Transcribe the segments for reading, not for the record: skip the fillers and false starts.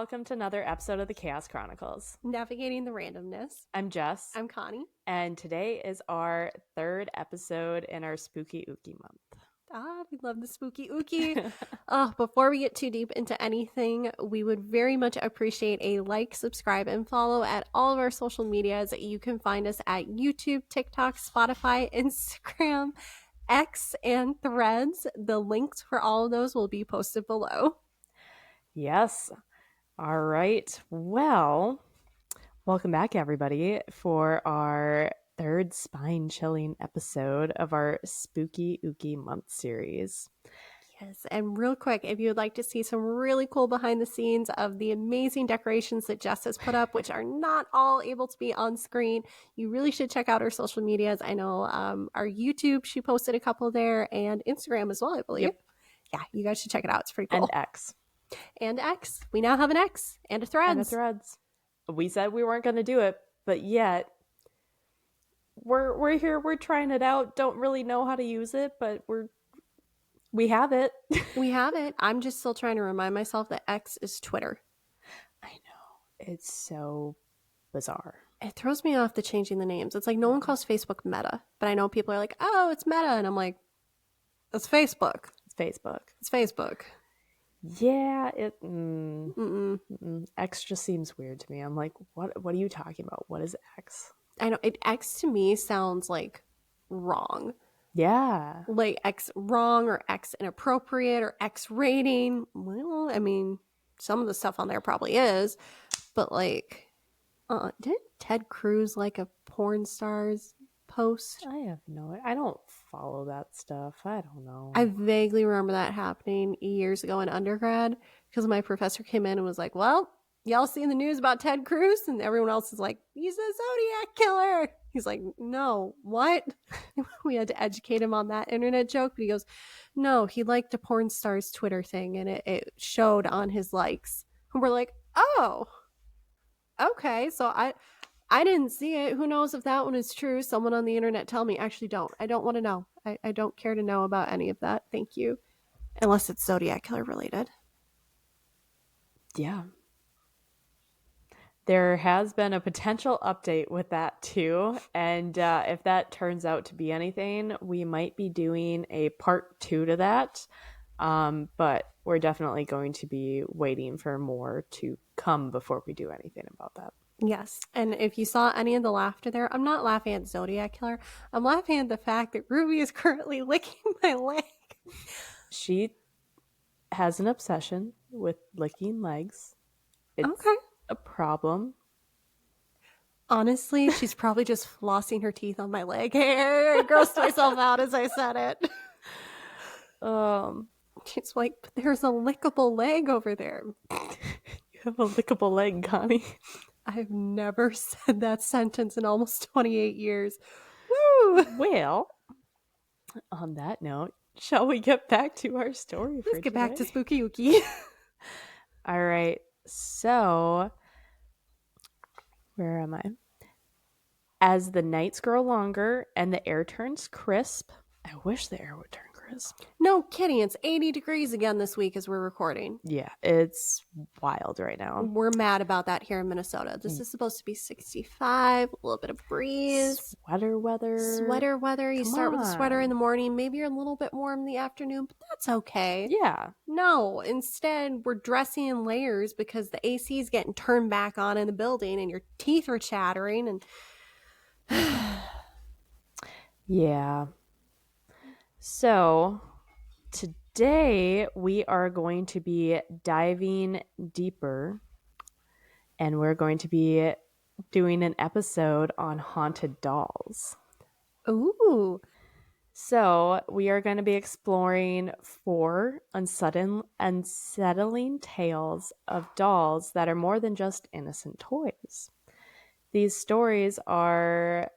welcome to another episode of the Chaos Chronicles. Navigating the randomness. I'm Jess. I'm Connie. And today is our third episode in our Spooky Ookie month. We love the spooky ookie. Before we get too deep into anything, we would very much appreciate a like, subscribe, and follow at all of our social medias. You can find us at YouTube, TikTok, Spotify, Instagram, X, and Threads. The links for all of those will be posted below. Yes. All right. Well, welcome back, everybody, for our third spine-chilling episode of our Spooky Ookie month series. Yes, and real quick, if you would like to see some really cool behind the scenes of the amazing decorations that Jess has put up, which are not all able to be on screen, you really should check out our social medias. I know our YouTube, she posted a couple there, and Instagram as well, I believe. Yep. Yeah, you guys should check it out. It's pretty cool. And X. And X. We now have an X and a Threads. And a Threads. We said we weren't going to do it, but yet we're here. We're trying it out. Don't really know how to use it, but we have it. We have it. I'm just still trying to remind myself that X is Twitter. I know. It's so bizarre. It throws me off the changing the names. It's like no one calls Facebook Meta, but I know people are like, oh, it's Meta. And I'm like, it's Facebook. It's Facebook. It's Facebook. Yeah, X just seems weird to me. I'm like, what are you talking about? What is X? I know X to me sounds like wrong. Yeah. Like X wrong or X inappropriate or X rating. Well, I mean, some of the stuff on there probably is, but like, didn't Ted Cruz like a porn star's post? I don't follow that stuff. I don't know. I vaguely remember that happening years ago in undergrad because my professor came in and was like, well, y'all seen the news about Ted Cruz? And everyone else is like, he's a Zodiac killer. He's like, no, what? We had to educate him on that internet joke. But he goes, no, he liked a porn star's Twitter thing and it showed on his likes. And we're like, oh, okay. So I didn't see it. Who knows if that one is true? Someone on the internet tell me. Actually, don't. I don't want to know. I don't care to know about any of that. Thank you. Unless it's Zodiac Killer related. Yeah. There has been a potential update with that too. And if that turns out to be anything, we might be doing a part 2 to that. But we're definitely going to be waiting for more to come before we do anything about that. Yes. And if you saw any of the laughter there, I'm not laughing at Zodiac Killer. I'm laughing at the fact that Ruby is currently licking my leg. She has an obsession with licking legs. It's a problem. Honestly, she's probably just flossing her teeth on my leg hair. I grossed myself out as I said it. She's like, but there's a lickable leg over there. You have a lickable leg, Connie. I've never said that sentence in almost 28 years. Woo! Well, on that note, shall we get back to our story for Let's get today? back to Spooky Ookie. All right. So, where am I? As the nights grow longer and the air turns crisp, I wish the air would turn crisp. No kidding. It's 80 degrees again this week as we're recording. Yeah, it's wild right now. We're mad about that here in Minnesota. This is supposed to be 65, a little bit of breeze. Sweater weather. Sweater weather. You start with a sweater in the morning. Maybe you're a little bit warm in the afternoon, but that's okay. Yeah. No, instead we're dressing in layers because the AC is getting turned back on in the building and your teeth are chattering and yeah. So today we are going to be diving deeper and we're going to be doing an episode on haunted dolls. ooh. So we are going to be exploring 4 unsettling tales of dolls that are more than just innocent toys. These stories are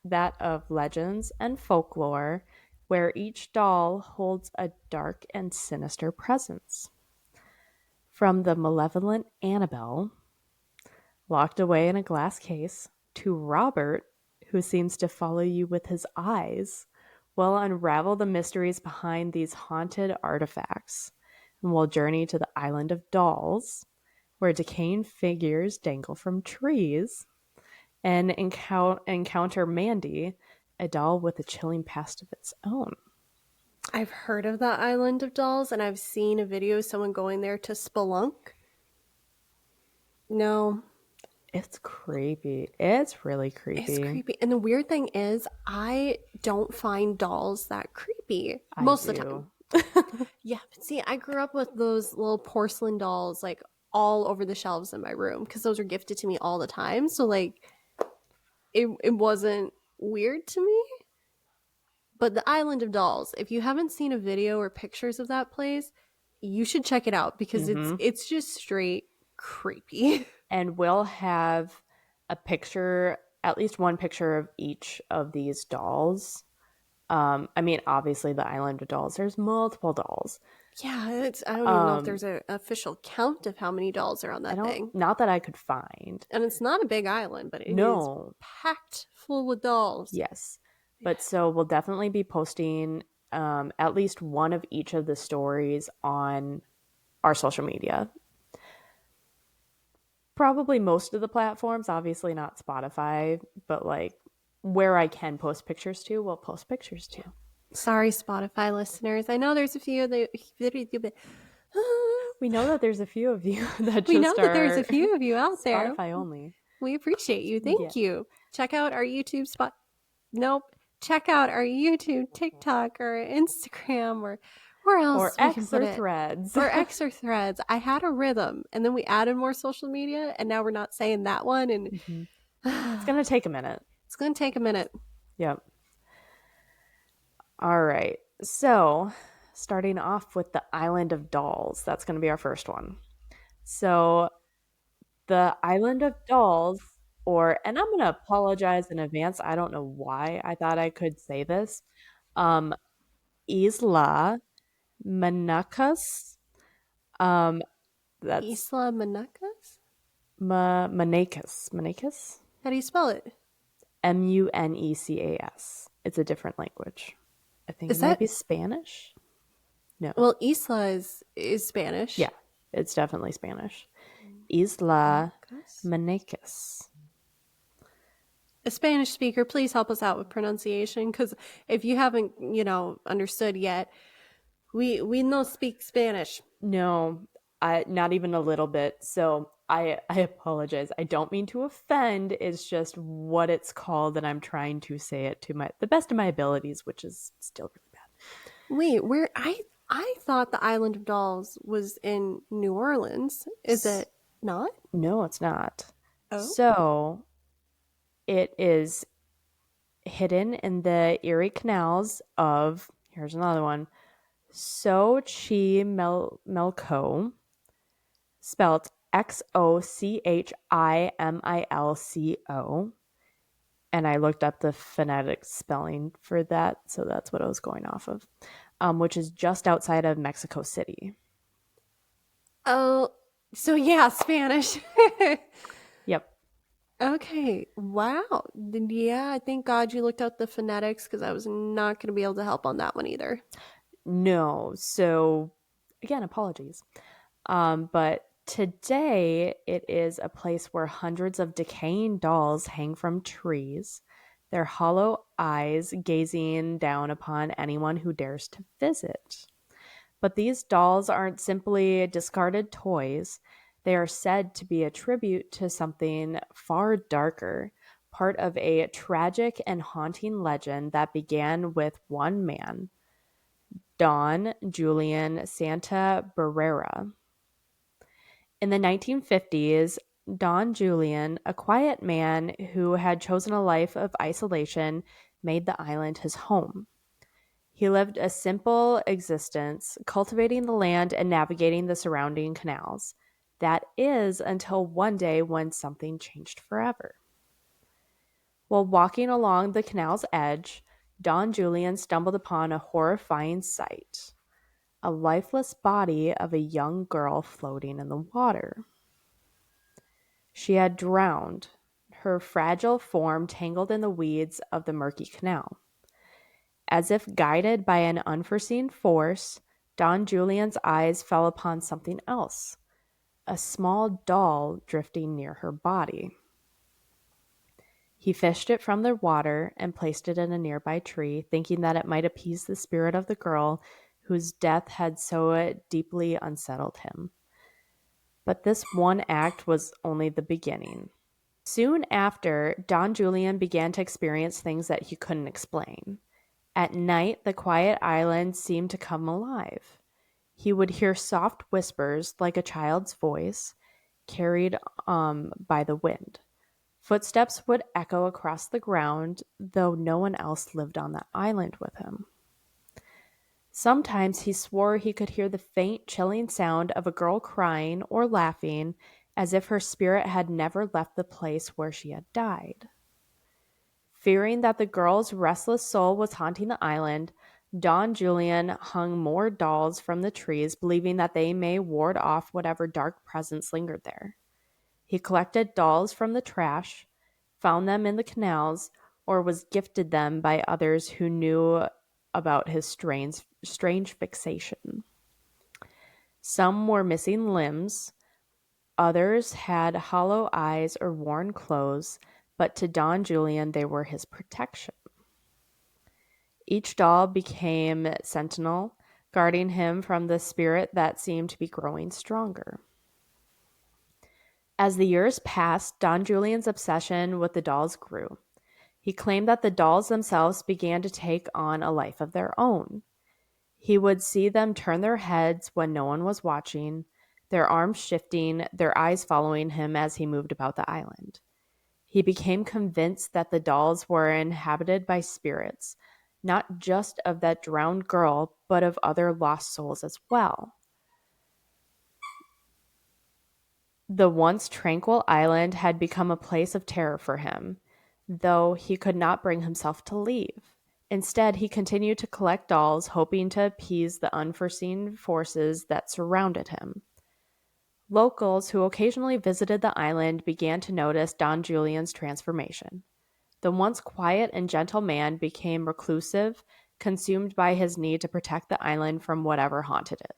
that of legends and folklore, where each doll holds a dark and sinister presence. From the malevolent Annabelle, locked away in a glass case, to Robert, who seems to follow you with his eyes, we'll unravel the mysteries behind these haunted artifacts, and we'll journey to the island of dolls, where decaying figures dangle from trees, and encounter Mandy, a doll with a chilling past of its own. I've heard of the Island of Dolls, and I've seen a video of someone going there to spelunk. No, It's creepy. It's really it's creepy. creepy. And the weird thing is, I don't find dolls that creepy I most of the time. do. Yeah, but see, I grew up with those little porcelain dolls like all over the shelves in my room because those were gifted to me all the time. So like it wasn't weird to me. But the Island of Dolls, if you haven't seen a video or pictures of that place, you should check it out because Mhm. it's just straight creepy. And we'll have a picture, at least one picture of each of these dolls. I mean, obviously, the Island of Dolls, there's multiple dolls. Yeah, it's I don't even know if Um, there's an official count of how many dolls are on I that don't, thing. not that I could find. And it's not a big island, but it is No, packed full with dolls. yes. But so we'll definitely be posting at least one of each of the stories on our social media. Probably most of the platforms, obviously not Spotify, but like where I can post pictures to, we'll post pictures to. Sorry, Spotify listeners. I know there's a few that We know that there's a few of you that we know just that there's a are few of you out there. Spotify only. We appreciate you. Yeah. Thank you. Check out our YouTube spot. Nope. Check out our YouTube, TikTok, or Instagram, or where else Or we can X put or it. Threads. Or X or Threads. I had a rhythm, and then we added more social media, and now we're not saying that one. And Mhm. It's going to take a minute. it's going to take a minute. Yep. All right. So, starting off with the Island of Dolls. That's going to be our first one. So, the Island of Dolls, and I'm going to apologize in advance. I don't know why I thought I could say this. Um, Isla Manacas. Um, that's Isla Manacas? Manacas. Manacas? How do you spell it? Munecas. It's a different language. I think it Is might that be Spanish. No. well? Isla is Spanish. Yeah, it's definitely Spanish. Isla Manacas? Manacas. A Spanish speaker, please help us out with pronunciation, because if you haven't, understood yet, we no speak Spanish. No, not even a little bit. So I apologize. I don't mean to offend. It's just what it's called, and I'm trying to say it to the best of my abilities, which is still really bad. Wait, where I thought the Island of Dolls was in New Orleans. Is it not? No, it's not. Oh, So it is hidden in the eerie canals of, here's another one, Xochimilco, spelled Xochimilco. And I looked up the phonetic spelling for that, so that's what I was going off of, which is just outside of Mexico City. oh, so yeah, Spanish. Yep. Okay, wow. Yeah, thank God you looked up the phonetics because I was not going to be able to help on that one either. No. So, again, apologies. But today it is a place where hundreds of decaying dolls hang from trees, their hollow eyes gazing down upon anyone who dares to visit. But these dolls aren't simply discarded toys. They are said to be a tribute to something far darker, part of a tragic and haunting legend that began with one man, Don Julian Santa Barrera. In the 1950s, Don Julian, a quiet man who had chosen a life of isolation, made the island his home. He lived a simple existence, cultivating the land and navigating the surrounding canals. That is until one day when something changed forever. While walking along the canal's edge, Don Julian stumbled upon a horrifying sight: a lifeless body of a young girl floating in the water. She had drowned, her fragile form tangled in the weeds of the murky canal. As if guided by an unforeseen force, Don Julian's eyes fell upon something else. a small doll drifting near her body. He fished it from the water and placed it in a nearby tree, thinking that it might appease the spirit of the girl whose death had so deeply unsettled him. But this one act was only the beginning. Soon after, Don Julian began to experience things that he couldn't explain. At night, the quiet island seemed to come alive. He would hear soft whispers like a child's voice carried by the wind. Footsteps would echo across the ground, though no one else lived on the island with him. Sometimes he swore he could hear the faint, chilling sound of a girl crying or laughing, as if her spirit had never left the place where she had died. Fearing that the girl's restless soul was haunting the island, Don Julian hung more dolls from the trees, believing that they may ward off whatever dark presence lingered there. He collected dolls from the trash, found them in the canals, or was gifted them by others who knew about his strange fixation. Some were missing limbs, others had hollow eyes or worn clothes, but to Don Julian they were his protection. Each doll became sentinel, guarding him from the spirit that seemed to be growing stronger. As the years passed, Don Julian's obsession with the dolls grew. He claimed that the dolls themselves began to take on a life of their own. He would see them turn their heads when no one was watching, their arms shifting, their eyes following him as he moved about the island. He became convinced that the dolls were inhabited by spirits, not just of that drowned girl, but of other lost souls as well. The once tranquil island had become a place of terror for him, though he could not bring himself to leave. Instead, he continued to collect dolls, hoping to appease the unforeseen forces that surrounded him. Locals who occasionally visited the island began to notice Don Julian's transformation. The once quiet and gentle man became reclusive, consumed by his need to protect the island from whatever haunted it.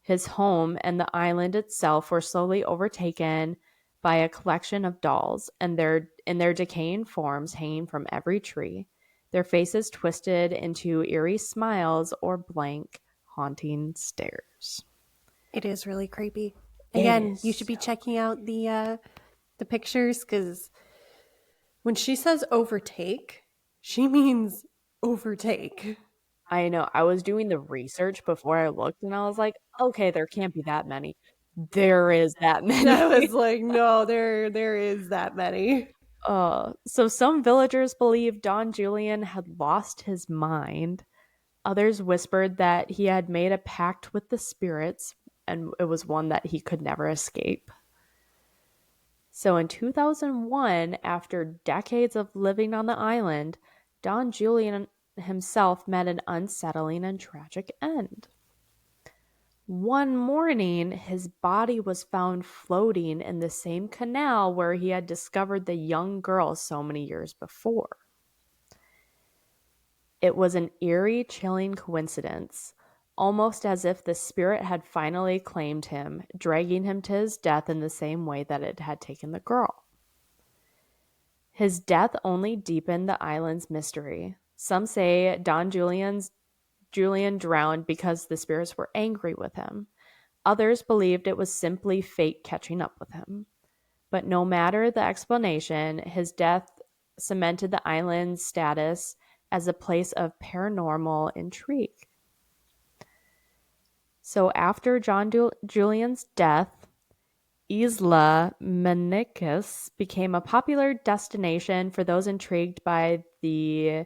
His home and the island itself were slowly overtaken by a collection of dolls, and in their decaying forms hanging from every tree, their faces twisted into eerie smiles or blank, haunting stares. It is really creepy. It Again, you is. should be checking out the pictures, because when she says overtake, she means overtake. I know. I was doing the research before I looked, and I was like, okay, there can't be that many. There is that I many. was like, no, there is that many. So some villagers believe Don Julian had lost his mind. Others whispered that he had made a pact with the spirits, and it was one that he could never escape. So in 2001, after decades of living on the island, Don Julian himself met an unsettling and tragic end. One morning, his body was found floating in the same canal where he had discovered the young girl so many years before. It was an eerie, chilling coincidence, almost as if the spirit had finally claimed him, dragging him to his death in the same way that it had taken the girl. His death only deepened the island's mystery. Some say Julian drowned because the spirits were angry with him. Others believed it was simply fate catching up with him. But no matter the explanation, his death cemented the island's status as a place of paranormal intrigue. So after Julian's death, Isla Manicus became a popular destination for those intrigued by the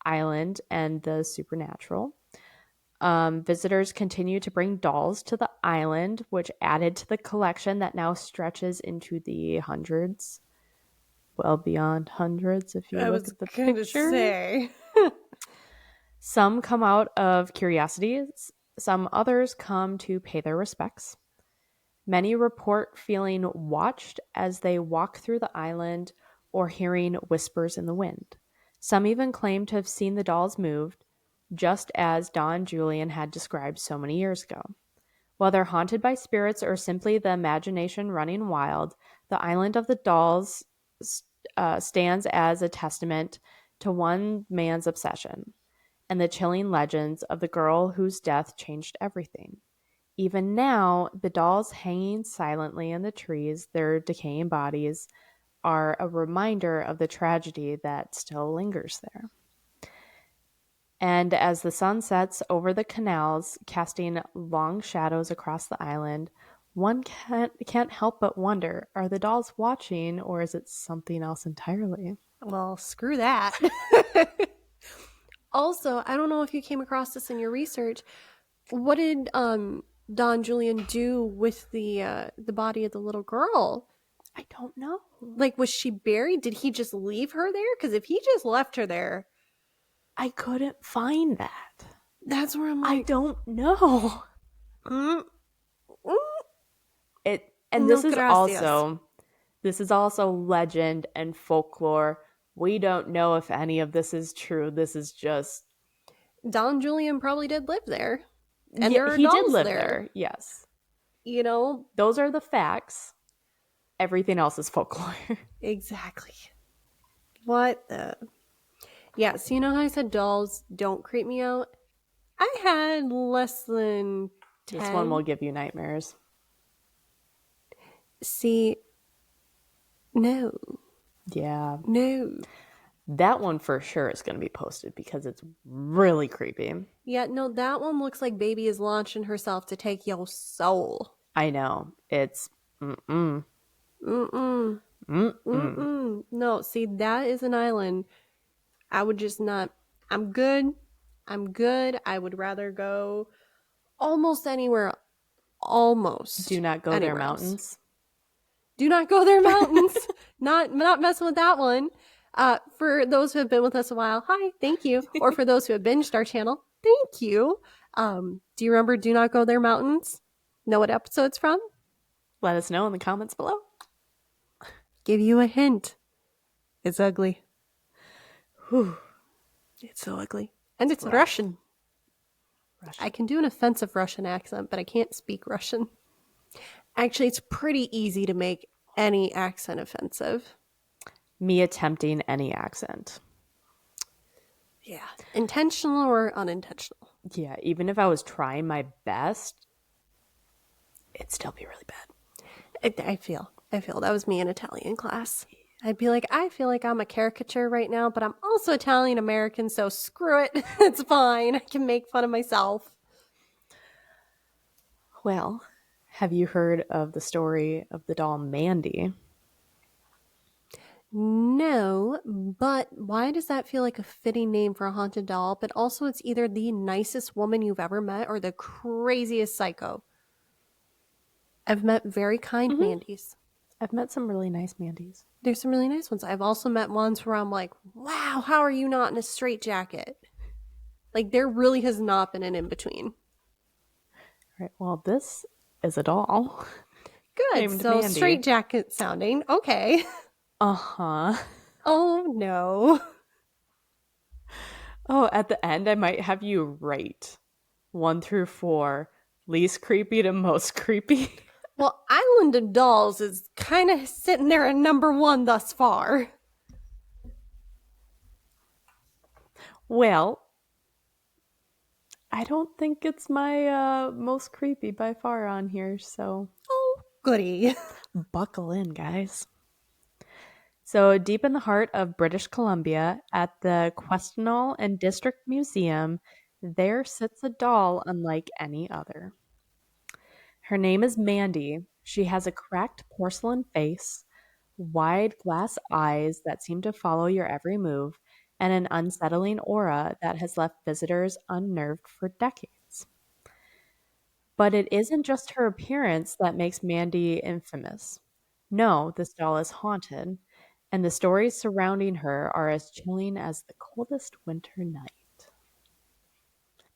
island and the supernatural. Visitors continue to bring dolls to the island, which added to the collection that now stretches into the hundreds. Well beyond hundreds if you I look was at the gonna picture. say. Some come out of curiosity, some others come to pay their respects. Many report feeling watched as they walk through the island or hearing whispers in the wind. Some even claim to have seen the dolls moved, just as Don Julian had described so many years ago. Whether haunted by spirits or simply the imagination running wild, the island of the dolls stands as a testament to one man's obsession and the chilling legends of the girl whose death changed everything. Even now, the dolls hanging silently in the trees, their decaying bodies, are a reminder of the tragedy that still lingers there. And as the sun sets over the canals, casting long shadows across the island, one can't help but wonder, are the dolls watching or is it something else entirely? Well, screw that. Also, I don't know if you came across this in your research. What did Don Julian do with the body of the little girl? I don't know. Like, was she buried? Did he just leave her there? Because if he just left her there, I couldn't find that. that's where I'm I like, don't know. mm, mm, It and no gracias. this is also legend and folklore. We don't know if any of this is true. This is just Don Julian probably did live there, and yeah, there are he did dolls live there. there. Yes. You know, Those are the facts. Everything else is folklore. exactly. What the? Yeah, so you know how I said dolls don't creep me out? I had less than This one will 10. give you nightmares. See, no, Yeah. no. That one for sure is going to be posted because it's really creepy. Yeah, no, that one looks like baby is launching herself to take your soul. I know. It's mm-mm. Mm-mm. Mm-mm. Mm-mm. No, see, that is an island. I would just not. I'm good. I'm good. I would rather go almost anywhere. Do Almost not go there, anywhere else. mountains. Do not go there, mountains. Not messing with that one. For those who have been with us a while, hi, thank you. Or for those who have binged our channel, thank you. Do you remember Do Not Go There, Mountains? Know what episode it's from? Let us know in the comments below. Give you a hint. It's ugly. Whew. It's so ugly. And it's rough. Russian. Russian. I can do an offensive Russian accent, but I can't speak Russian. Actually, it's pretty easy to make any accent offensive. Me attempting any accent. Yeah. Intentional or unintentional. Yeah, even if I was trying my best, it'd still be really bad. I feel that was me in Italian class. I'd be like, I feel like I'm a caricature right now, but I'm also Italian American, so screw it. It's fine. I can make fun of myself. Well, have you heard of the story of the doll Mandy? No, but why does that feel like a fitting name for a haunted doll? But also, it's either the nicest woman you've ever met or the craziest psycho. I've met very kind Mm-hmm. Mandys. I've met some really nice Mandys. There's some really nice ones. I've also met ones where I'm like, wow, how are you not in a straitjacket? Like, there really has not been an in between. Right. Well, this is a doll. Good. Named So, Mandy. straitjacket sounding. Okay. Uh-huh. Oh, no. Oh, at the end, I might have you rate 1 through 4, least creepy to most creepy. Well, Island of Dolls is kind of sitting there at number 1 thus far. Well, I don't think it's my most creepy by far on here, so Oh, goody. buckle in, guys. So, deep in the heart of British Columbia, at the Questenall and District Museum, there sits a doll unlike any other. Her name is Mandy. She has a cracked porcelain face, wide glass eyes that seem to follow your every move, and an unsettling aura that has left visitors unnerved for decades. But it isn't just her appearance that makes Mandy infamous. No, this doll is haunted, and the stories surrounding her are as chilling as the coldest winter night.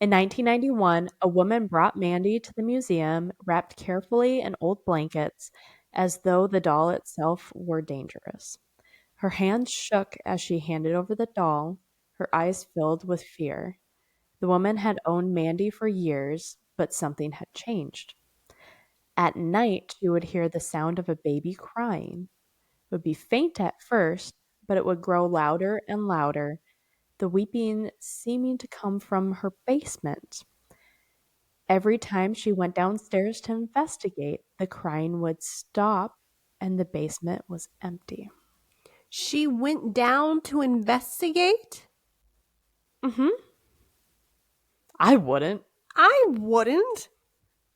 In 1991, a woman brought Mandy to the museum, wrapped carefully in old blankets, as though the doll itself were dangerous. Her hands shook as she handed over the doll, her eyes filled with fear. The woman had owned Mandy for years, but something had changed. At night, she would hear the sound of a baby crying. It would be faint at first, but it would grow louder and louder, the weeping seeming to come from her basement. Every time she went downstairs to investigate, the crying would stop and the basement was empty. She went down to investigate? Mm-hmm. I wouldn't. I wouldn't.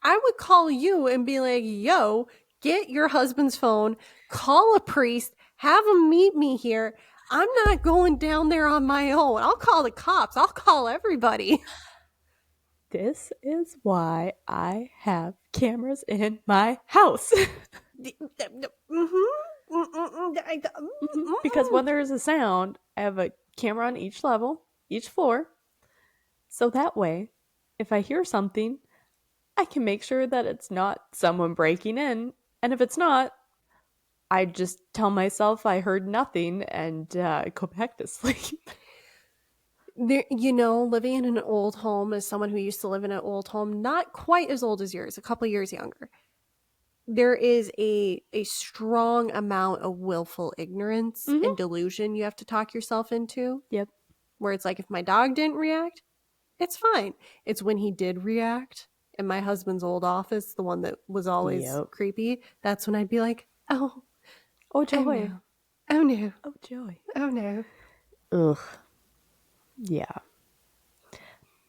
I would call you and be like, yo, get your husband's phone, call a priest, have him meet me here. I'm not going down there on my own. I'll call the cops. I'll call everybody. This is why I have cameras in my house. Because when there is a sound, I have a camera on each level, each floor. So that way, if I hear something, I can make sure that it's not someone breaking in. And if it's not, I just tell myself I heard nothing and go back to sleep. There, you know, living in an old home, as someone who used to live in an old home, not quite as old as yours, a couple years younger, there is a strong amount of willful ignorance and delusion you have to talk yourself into. Yep. Where it's like, if my dog didn't react, it's fine. It's when he did react in my husband's old office, the one that was always creepy, that's when I'd be like, oh joy. Oh no. Oh joy. Oh no. Ugh. Yeah.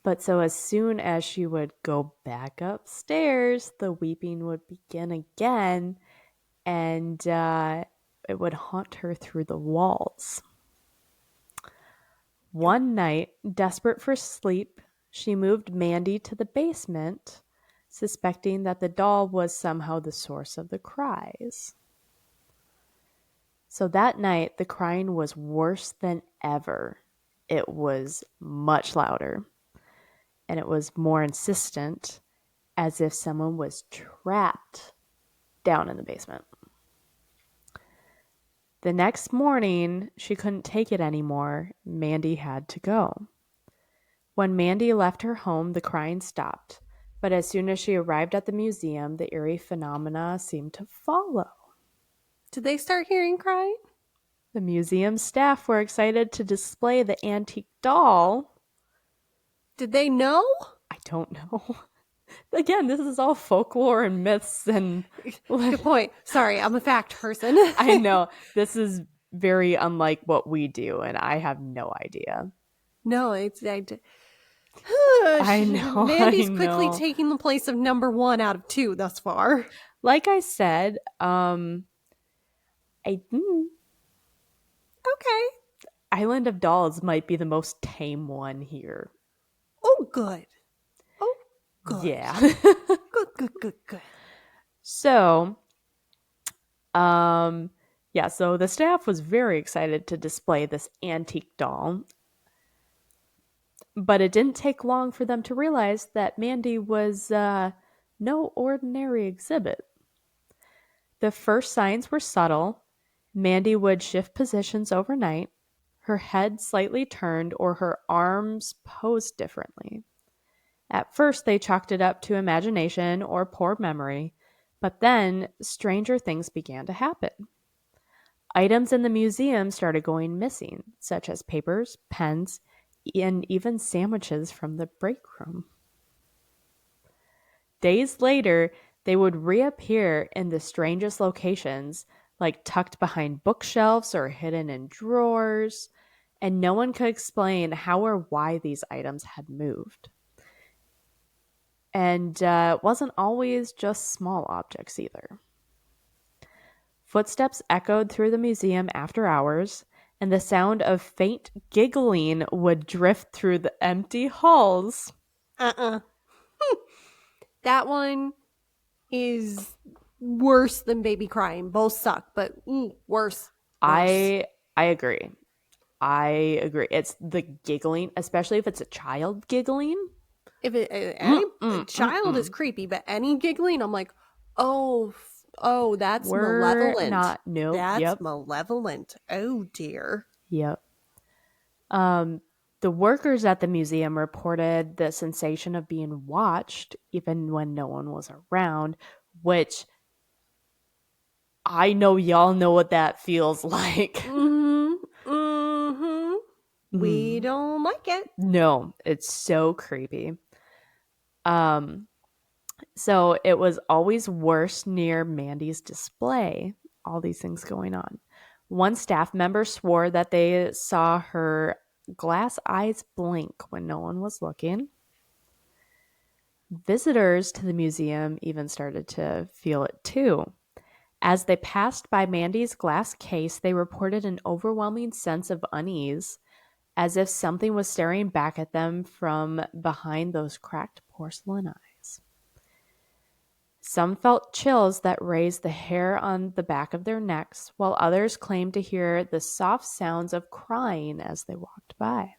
But so as soon as she would go back upstairs, the weeping would begin again, and it would haunt her through the walls. One night, desperate for sleep, she moved Mandy to the basement, suspecting that the doll was somehow the source of the cries. So that night, the crying was worse than ever. It was much louder, and it was more insistent, as if someone was trapped down in the basement. The next morning, she couldn't take it anymore. Mandy had to go. When Mandy left her home, the crying stopped, but as soon as she arrived at the museum, the eerie phenomena seemed to follow. Did they start hearing crying? The museum staff were excited to display the antique doll. Did they know? I don't know. Again, this is all folklore and myths and... Good point. Sorry, I'm a fact person. I know. This is very unlike what we do, and I have no idea. No, I know. Mandy's quickly taking the place of number 1 out of 2 thus far. Like I said, Okay. Island of Dolls might be the most tame one here. Oh, good. Oh, good. Yeah. Good. So, so the staff was very excited to display this antique doll. But it didn't take long for them to realize that Mandy was no ordinary exhibit. The first signs were subtle. Mandy would shift positions overnight, her head slightly turned, or her arms posed differently. At first, they chalked it up to imagination or poor memory, but then stranger things began to happen. Items in the museum started going missing, such as papers, pens, and even sandwiches from the break room. Days later, they would reappear in the strangest locations, like tucked behind bookshelves or hidden in drawers, and no one could explain how or why these items had moved. And it wasn't always just small objects either. Footsteps echoed through the museum after hours, and the sound of faint giggling would drift through the empty halls. That one is worse than baby crying. Both suck, but worse. I agree. It's the giggling, especially if it's a child giggling. If any child is creepy, but any giggling, I'm like, oh, that's malevolent. That's malevolent. Oh dear. Yep. The workers at the museum reported the sensation of being watched, even when no one was around, which I know y'all know what that feels like. We don't like it. No, it's so creepy. Um, so it was always worse near Mandy's display, all these things going on. One staff member swore that they saw her glass eyes blink when no one was looking. Visitors to the museum even started to feel it too. As they passed by Mandy's glass case, they reported an overwhelming sense of unease, as if something was staring back at them from behind those cracked porcelain eyes. Some felt chills that raised the hair on the back of their necks, while others claimed to hear the soft sounds of crying as they walked by.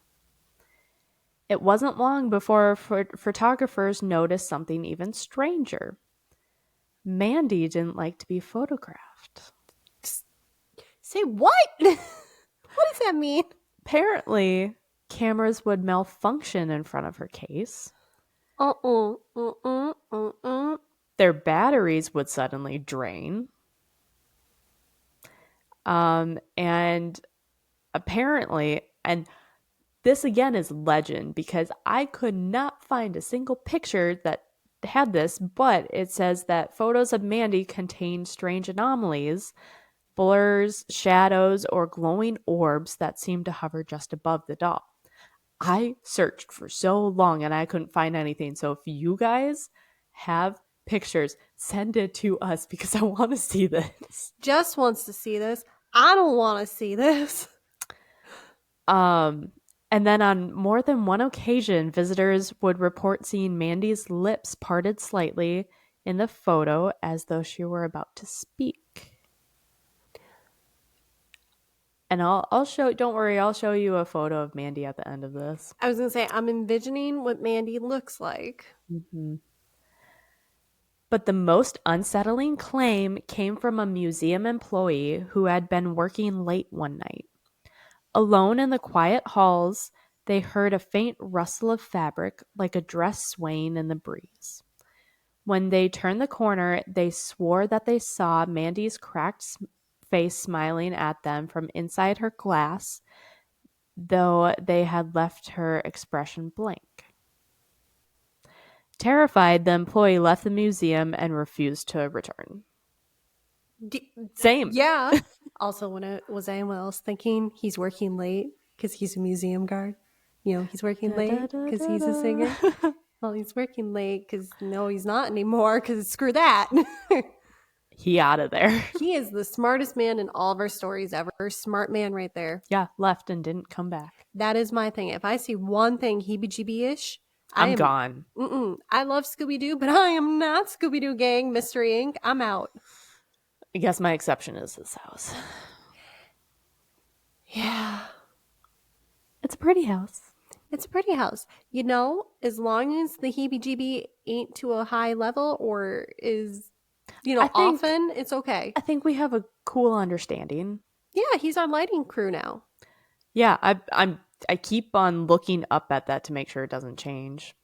It wasn't long before photographers noticed something even stranger. Mandy didn't like to be photographed. Say what? What does that mean? Apparently, cameras would malfunction in front of her case. Their batteries would suddenly drain. And apparently, and this again is legend because I could not find a single picture that had this, but it says that photos of Mandy contain strange anomalies, blurs, shadows, or glowing orbs that seem to hover just above the doll. I searched for so long and I couldn't find anything. So if you guys have pictures, send it to us because I want to see this. Jess wants to see this. I don't want to see this. And then on more than one occasion, visitors would report seeing Mandy's lips parted slightly in the photo as though she were about to speak. And I'll show, don't worry, I'll show you a photo of Mandy at the end of this. I was going to say, I'm envisioning what Mandy looks like. Mm-hmm. But the most unsettling claim came from a museum employee who had been working late one night. Alone in the quiet halls, they heard a faint rustle of fabric like a dress swaying in the breeze. When they turned the corner, they swore that they saw Mandy's cracked face smiling at them from inside her glass, though they had left her expression blank. Terrified, the employee left the museum and refused to return. Same. Yeah. Also, when I was thinking he's working late because he's a museum guard. You know, he's working late because he's a singer. Well, he's working late because no, he's not anymore because screw that. He out of there. He is the smartest man in all of our stories ever. Smart man right there. Yeah, left and didn't come back. That is my thing. If I see one thing heebie-jeebie-ish, I'm gone. I love Scooby-Doo, but I am not Scooby-Doo gang, Mystery Inc. I'm out. I guess my exception is this house. Yeah. It's a pretty house. It's a pretty house. You know, as long as the heebie-jeebie ain't to a high level or is, often, it's okay. I think we have a cool understanding. Yeah, he's our lighting crew now. Yeah, I keep on looking up at that to make sure it doesn't change.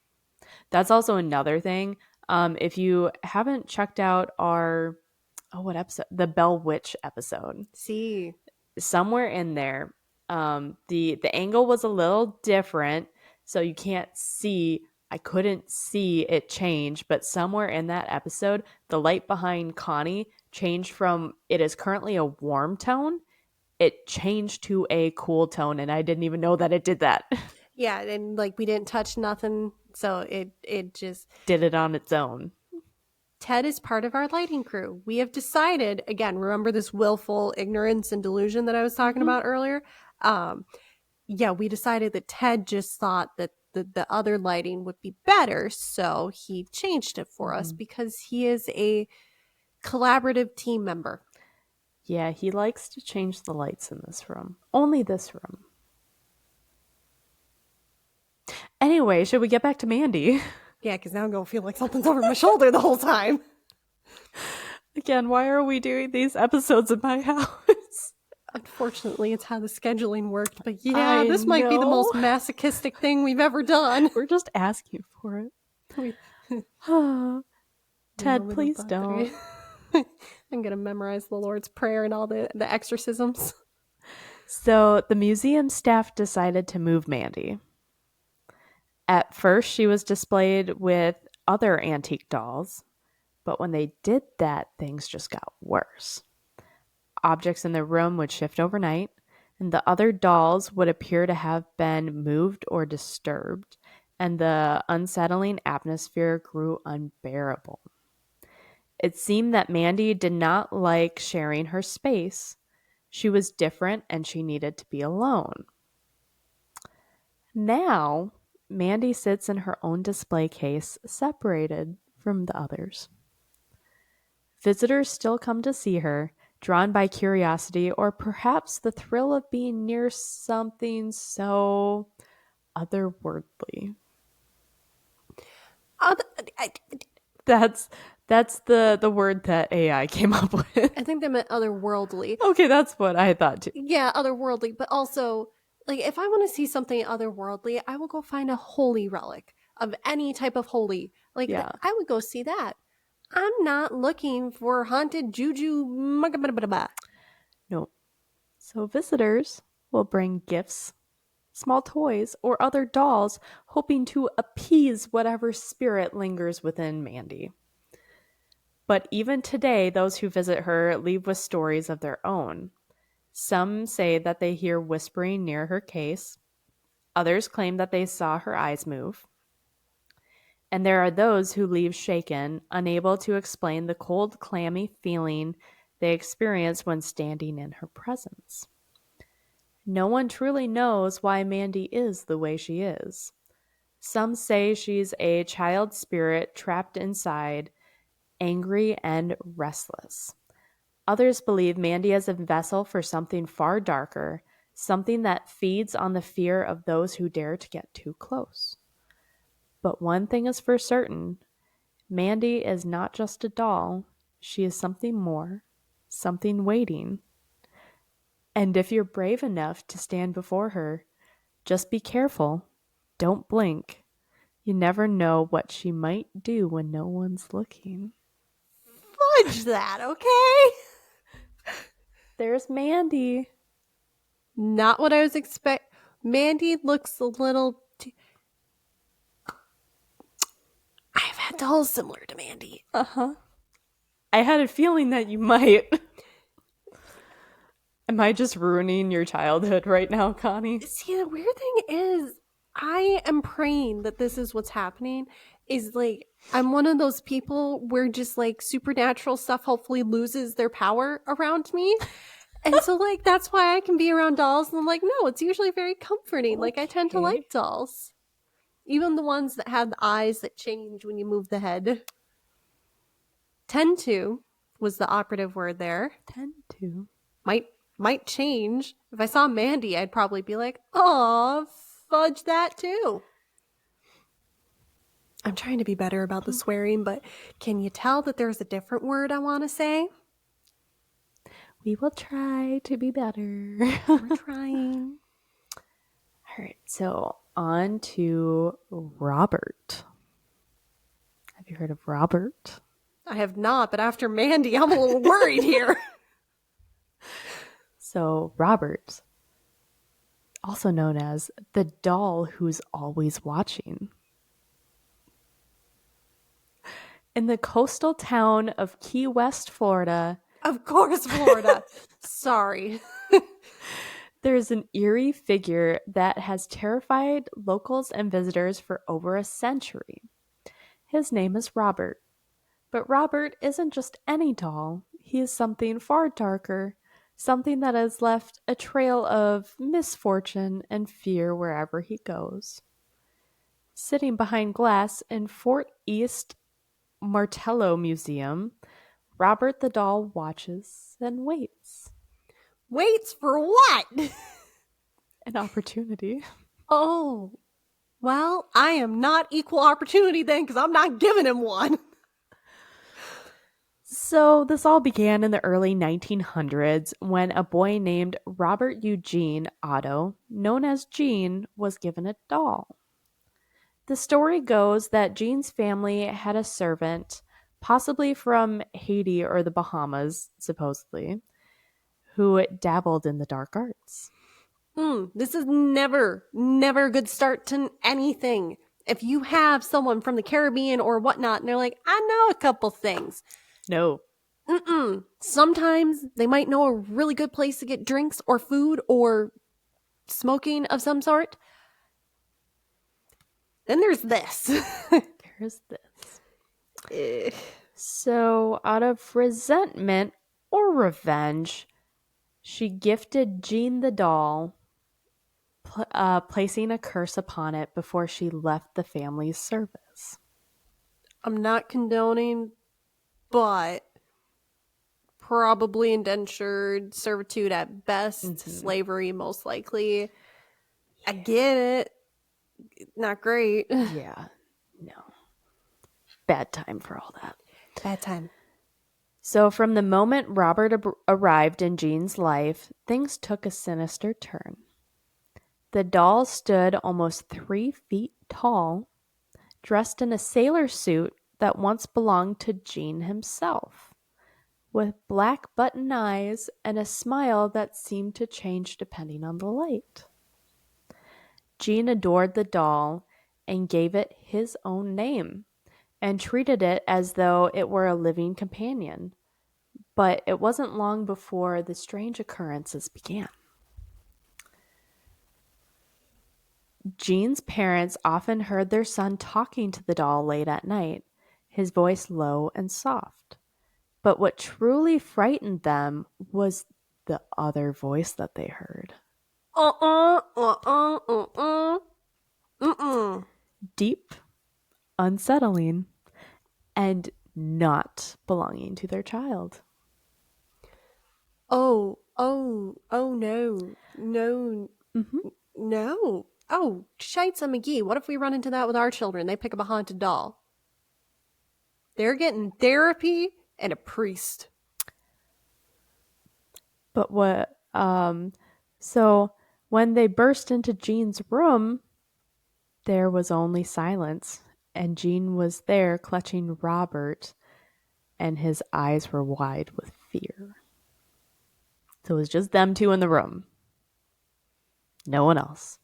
That's also another thing. If you haven't checked out our what episode? The Bell Witch episode. See. Somewhere in there, the angle was a little different, so you can't see. I couldn't see it change, but somewhere in that episode, the light behind Connie changed from it is currently a warm tone. It changed to a cool tone, and I didn't even know that it did that. Yeah, and we didn't touch nothing, so it just did it on its own. Ted is part of our lighting crew. We have decided, again, remember this willful ignorance and delusion that I was talking about earlier? We decided that Ted just thought that the other lighting would be better, so he changed it for us because he is a collaborative team member. Yeah, he likes to change the lights in this room. Only this room. Anyway, should we get back to Mandy? Yeah, because now I'm going to feel like something's over my shoulder the whole time. Again, why are we doing these episodes in my house? Unfortunately, it's how the scheduling worked. But yeah, this might be the most masochistic thing we've ever done. We're just asking for it. Ted, please don't. I'm gonna memorize the Lord's Prayer and all the exorcisms. So the museum staff decided to move Mandy. At first, she was displayed with other antique dolls, but when they did that, things just got worse. Objects in the room would shift overnight, and the other dolls would appear to have been moved or disturbed, and the unsettling atmosphere grew unbearable. It seemed that Mandy did not like sharing her space. She was different and she needed to be alone. Now, Mandy sits in her own display case, separated from the others. Visitors still come to see her, drawn by curiosity or perhaps the thrill of being near something so otherworldly. That's the word that AI came up with. I think they meant otherworldly. Okay, that's what I thought too. Yeah, otherworldly, but also, like, if I want to see something otherworldly, I will go find a holy relic of any type of holy. Like, Yeah. I would go see that. I'm not looking for haunted juju. No. So visitors will bring gifts, small toys, or other dolls, hoping to appease whatever spirit lingers within Mandy. But even today, those who visit her leave with stories of their own. Some say that they hear whispering near her case. Others claim that they saw her eyes move. And there are those who leave shaken, unable to explain the cold, clammy feeling they experience when standing in her presence. No one truly knows why Mandy is the way she is. Some say she's a child spirit trapped inside, angry and restless. Others believe Mandy is a vessel for something far darker, something that feeds on the fear of those who dare to get too close. But one thing is for certain, Mandy is not just a doll, she is something more, something waiting. And if you're brave enough to stand before her, just be careful, don't blink. You never know what she might do when no one's looking. Fudge that, okay? There's Mandy. Not what I was expecting. Mandy looks a little I've had dolls similar to Mandy. Uh-huh. I had a feeling that you might. Am I just ruining your childhood right now, Connie? See, the weird thing is, I am praying that this is what's happening. Is like, I'm one of those people where just like supernatural stuff hopefully loses their power around me. And so, like, that's why I can be around dolls. And I'm like, no, it's usually very comforting. Like, I tend to Okay. like dolls. Even the ones that have the eyes that change when you move the head. Tend to was the operative word there. Tend to. Might change. If I saw Mandy, I'd probably be like, "Aw, fudge that too." I'm trying to be better about the swearing, but can you tell that there's a different word I want to say? We will try to be better. We're trying. All right, so on to Robert. Have you heard of Robert? I have not, but after Mandy, I'm a little worried here. So Robert, also known as the doll who's always watching. In the coastal town of Key West, Florida, Of course, Florida. Sorry. there's an eerie figure that has terrified locals and visitors for over a century. His name is Robert. But Robert isn't just any doll. He is something far darker, something that has left a trail of misfortune and fear wherever he goes. Sitting behind glass in Fort East Martello Museum, Robert the doll watches and waits. Waits for what? An opportunity. Oh, well, I am not equal opportunity then because I'm not giving him one. So, this all began in the early 1900s when a boy named Robert Eugene Otto, known as Gene, was given a doll. The story goes that Gene's family had a servant possibly from Haiti or the Bahamas, supposedly, who dabbled in the dark arts. This is never a good start to anything. If you have someone from the Caribbean or whatnot, and they're like, I know a couple things. No. Sometimes they might know a really good place to get drinks or food or smoking of some sort. Then there's this. There's this. So, out of resentment or revenge, she gifted Jean the doll, placing a curse upon it before she left the family's service. I'm not condoning, but probably indentured servitude at best, slavery most likely. I get it. Not great. Yeah, no. Bad time for all that. Bad time. So, from the moment Robert arrived in Jean's life, things took a sinister turn. The doll stood almost 3 feet tall, dressed in a sailor suit that once belonged to Jean himself, with black button eyes and a smile that seemed to change depending on the light. Jean adored the doll and gave it his own name and treated it as though it were a living companion. But it wasn't long before the strange occurrences began. Jean's parents often heard their son talking to the doll late at night, his voice low and soft. But what truly frightened them was the other voice that they heard. Deep, unsettling, and not belonging to their child. Oh no. No. Oh, Shites McGee, what if we run into that with our children? They pick up a haunted doll. They're getting therapy and a priest. But so when they burst into Jean's room, there was only silence, and Jean was there clutching Robert, and his eyes were wide with fear. So it was just them two in the room. No one else.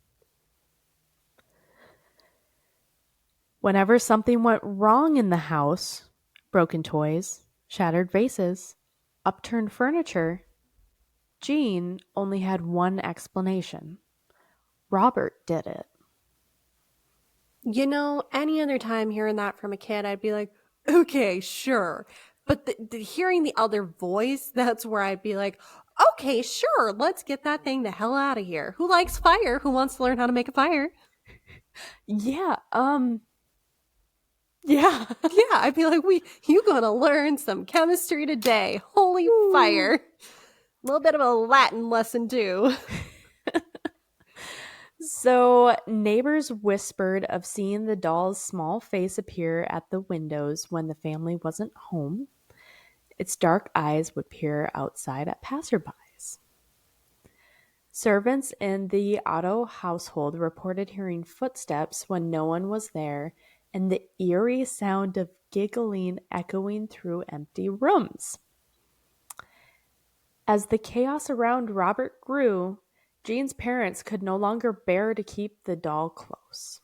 Whenever something went wrong in the house, broken toys, shattered vases, upturned furniture, Jean only had one explanation. Robert did it. You know, any other time hearing that from a kid, I'd be like, okay, sure. But hearing the other voice, that's where I'd be like, okay, sure, let's get that thing the hell out of here. Who likes fire? Who wants to learn how to make a fire? Yeah, yeah, I'd be like, you gonna learn some chemistry today. Holy Ooh. Fire. A little bit of a Latin lesson too. So neighbors whispered of seeing the doll's small face appear at the windows when the family wasn't home. Its dark eyes would peer outside at passerbys. Servants in the Otto household reported hearing footsteps when no one was there and the eerie sound of giggling echoing through empty rooms. As the chaos around Robert grew, Jean's parents could no longer bear to keep the doll close.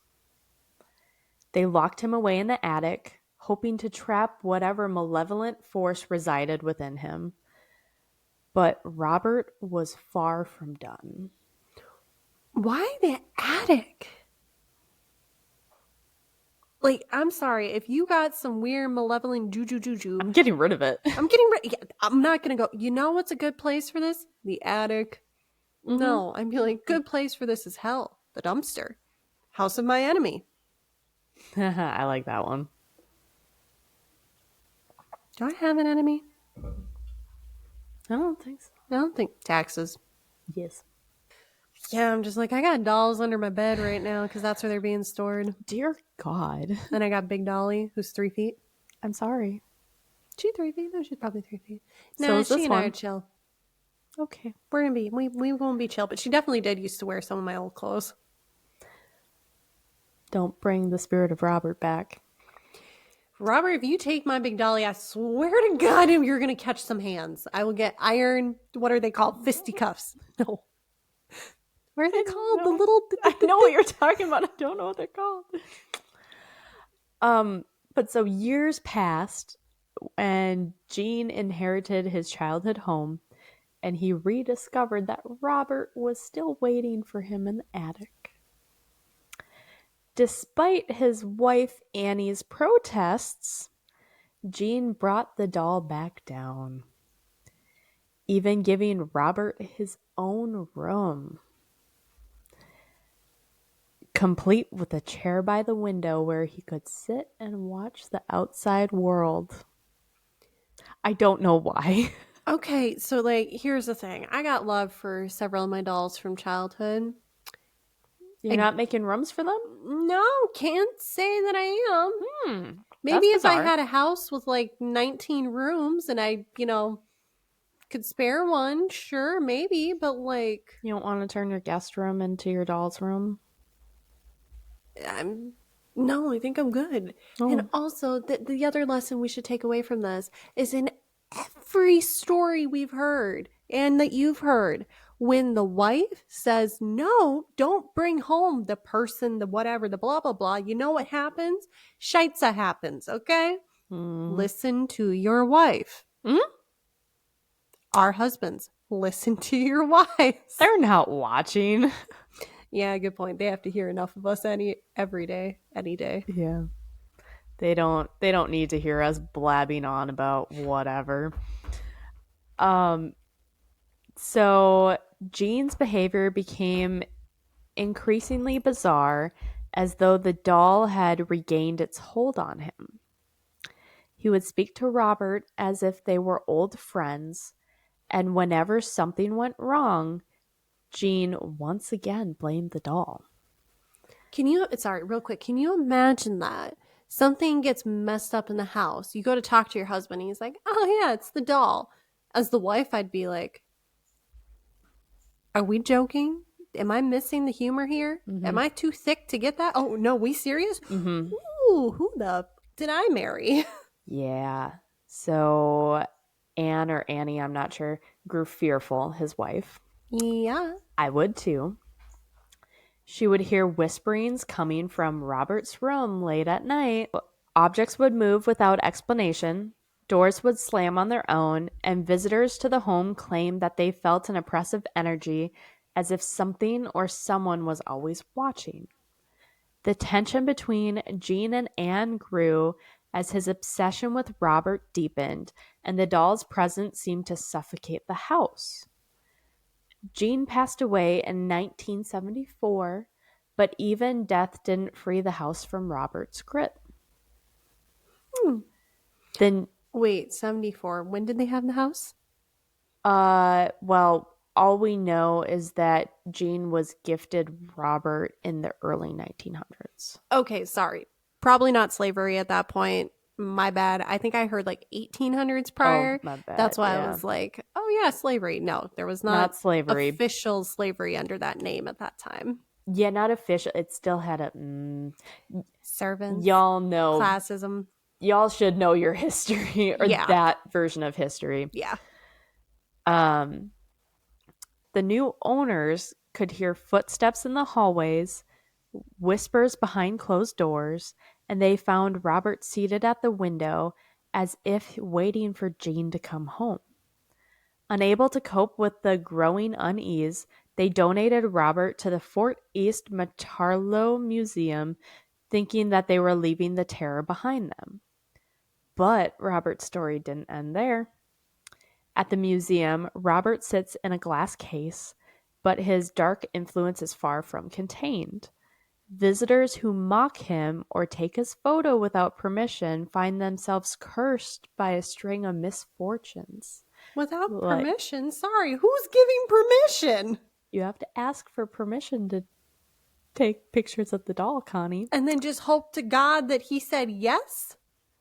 They locked him away in the attic, hoping to trap whatever malevolent force resided within him. But Robert was far from done. Why the attic? Like, I'm sorry, if you got some weird malevolent juju. I'm getting rid of it. I'm not gonna go, you know what's a good place for this? The attic. Mm-hmm. No, I'd be like, good place for this is hell. The dumpster. House of my enemy. I like that one. Do I have an enemy? I don't think so. I don't think taxes. Yes. Yeah, I'm just like, I got dolls under my bed right now because that's where they're being stored. Dear God. Then I got Big Dolly, who's 3 feet. I'm sorry. She 3 feet? No, she's probably 3 feet. No, she and I are chill. Okay. We won't be chill, but she definitely did used to wear some of my old clothes. Don't bring the spirit of Robert back. Robert, if you take my big dolly, I swear to God, you're going to catch some hands. I will get iron, what are they called? Fisticuffs. No. What are they called? The little. I know what you're talking about. I don't know what they're called. But so years passed, and Gene inherited his childhood home, and he rediscovered that Robert was still waiting for him in the attic. Despite his wife Annie's protests, Gene brought the doll back down, even giving Robert his own room, complete with a chair by the window where he could sit and watch the outside world. I don't know why. Okay, so like, here's the thing. I got love for several of my dolls from childhood. You're not making rooms for them? No, can't say that I am. Maybe if I bizarre. had a house with like 19 rooms and I, could spare one, sure, maybe, but like, You don't want to turn your guest room into your doll's room? no, I think I'm good. Oh. And also, the other lesson we should take away from this is in every story we've heard and that you've heard, when the wife says, no, don't bring home the person, the whatever, the blah, blah, blah, you know what happens? Scheitza happens, okay? Listen to your wife. Our husbands, listen to your wives. They're not watching. Yeah, good point. They have to hear enough of us every day, any day. Yeah. They don't need to hear us blabbing on about whatever. So Gene's behavior became increasingly bizarre, as though the doll had regained its hold on him. He would speak to Robert as if they were old friends, and whenever something went wrong, Gene once again blamed the doll. Real quick, can you imagine that? Something gets messed up in the house. You go to talk to your husband, and he's like, oh yeah, it's the doll. As the wife, I'd be like, are we joking? Am I missing the humor here? Am I too thick to get that? Oh no, we serious? Ooh, who the did I marry? Yeah. So Anne or Annie, I'm not sure, grew fearful, his wife. Yeah. I would too. She would hear whisperings coming from Robert's room late at night. Objects would move without explanation. Doors would slam on their own, and visitors to the home claimed that they felt an oppressive energy, as if something or someone was always watching. The tension between Gene and Anne grew as his obsession with Robert deepened, and the doll's presence seemed to suffocate the house. Gene passed away in 1974, but even death didn't free the house from Robert's grip. Then, Wait, 74. When did they have the house? well, all we know is that Gene was gifted Robert in the early 1900s. Okay, sorry. Probably not slavery at that point. My bad. I think I heard like 1800s prior. My bad. That's why yeah. I was like, oh yeah, slavery. No, there was Not slavery. official slavery under that name at that time. Yeah, not official. It still had a Servants. y'all know. Classism. Y'all should know your history, or Yeah. that version of history. Yeah. The new owners could hear footsteps in the hallways, whispers behind closed doors, and they found Robert seated at the window as if waiting for Gene to come home. Unable to cope with the growing unease, they donated Robert to the Fort East Matarlo Museum, thinking that they were leaving the terror behind them. But Robert's story didn't end there. At the museum, Robert sits in a glass case, but his dark influence is far from contained. Visitors who mock him or take his photo without permission find themselves cursed by a string of misfortunes. Without permission? Sorry, who's giving permission? You have to ask for permission to take pictures of the doll, Connie. And then just hope to God that he said yes?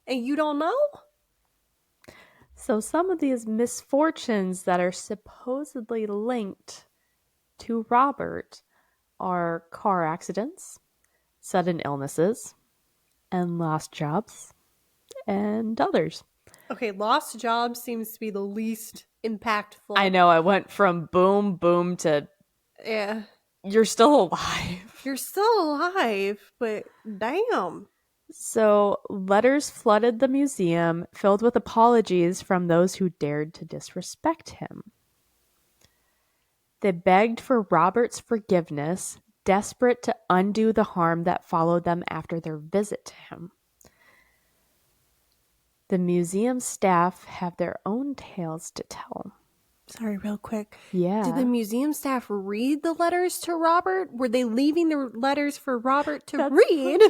And you don't know? So some of these misfortunes that are supposedly linked to Robert are car accidents, sudden illnesses, and lost jobs. and others. Okay, lost job seems to be the least I impactful. know I went from boom, boom to Yeah. you're still alive. You're still alive, but damn. So, letters flooded the museum, filled with apologies from those who dared to disrespect him. They begged for Robert's forgiveness, desperate to undo the harm that followed them after their visit to him. The museum staff have their own tales to tell. Sorry, real quick. Did the Yeah. museum staff read the letters to Robert? Were they leaving the letters for Robert to That's read?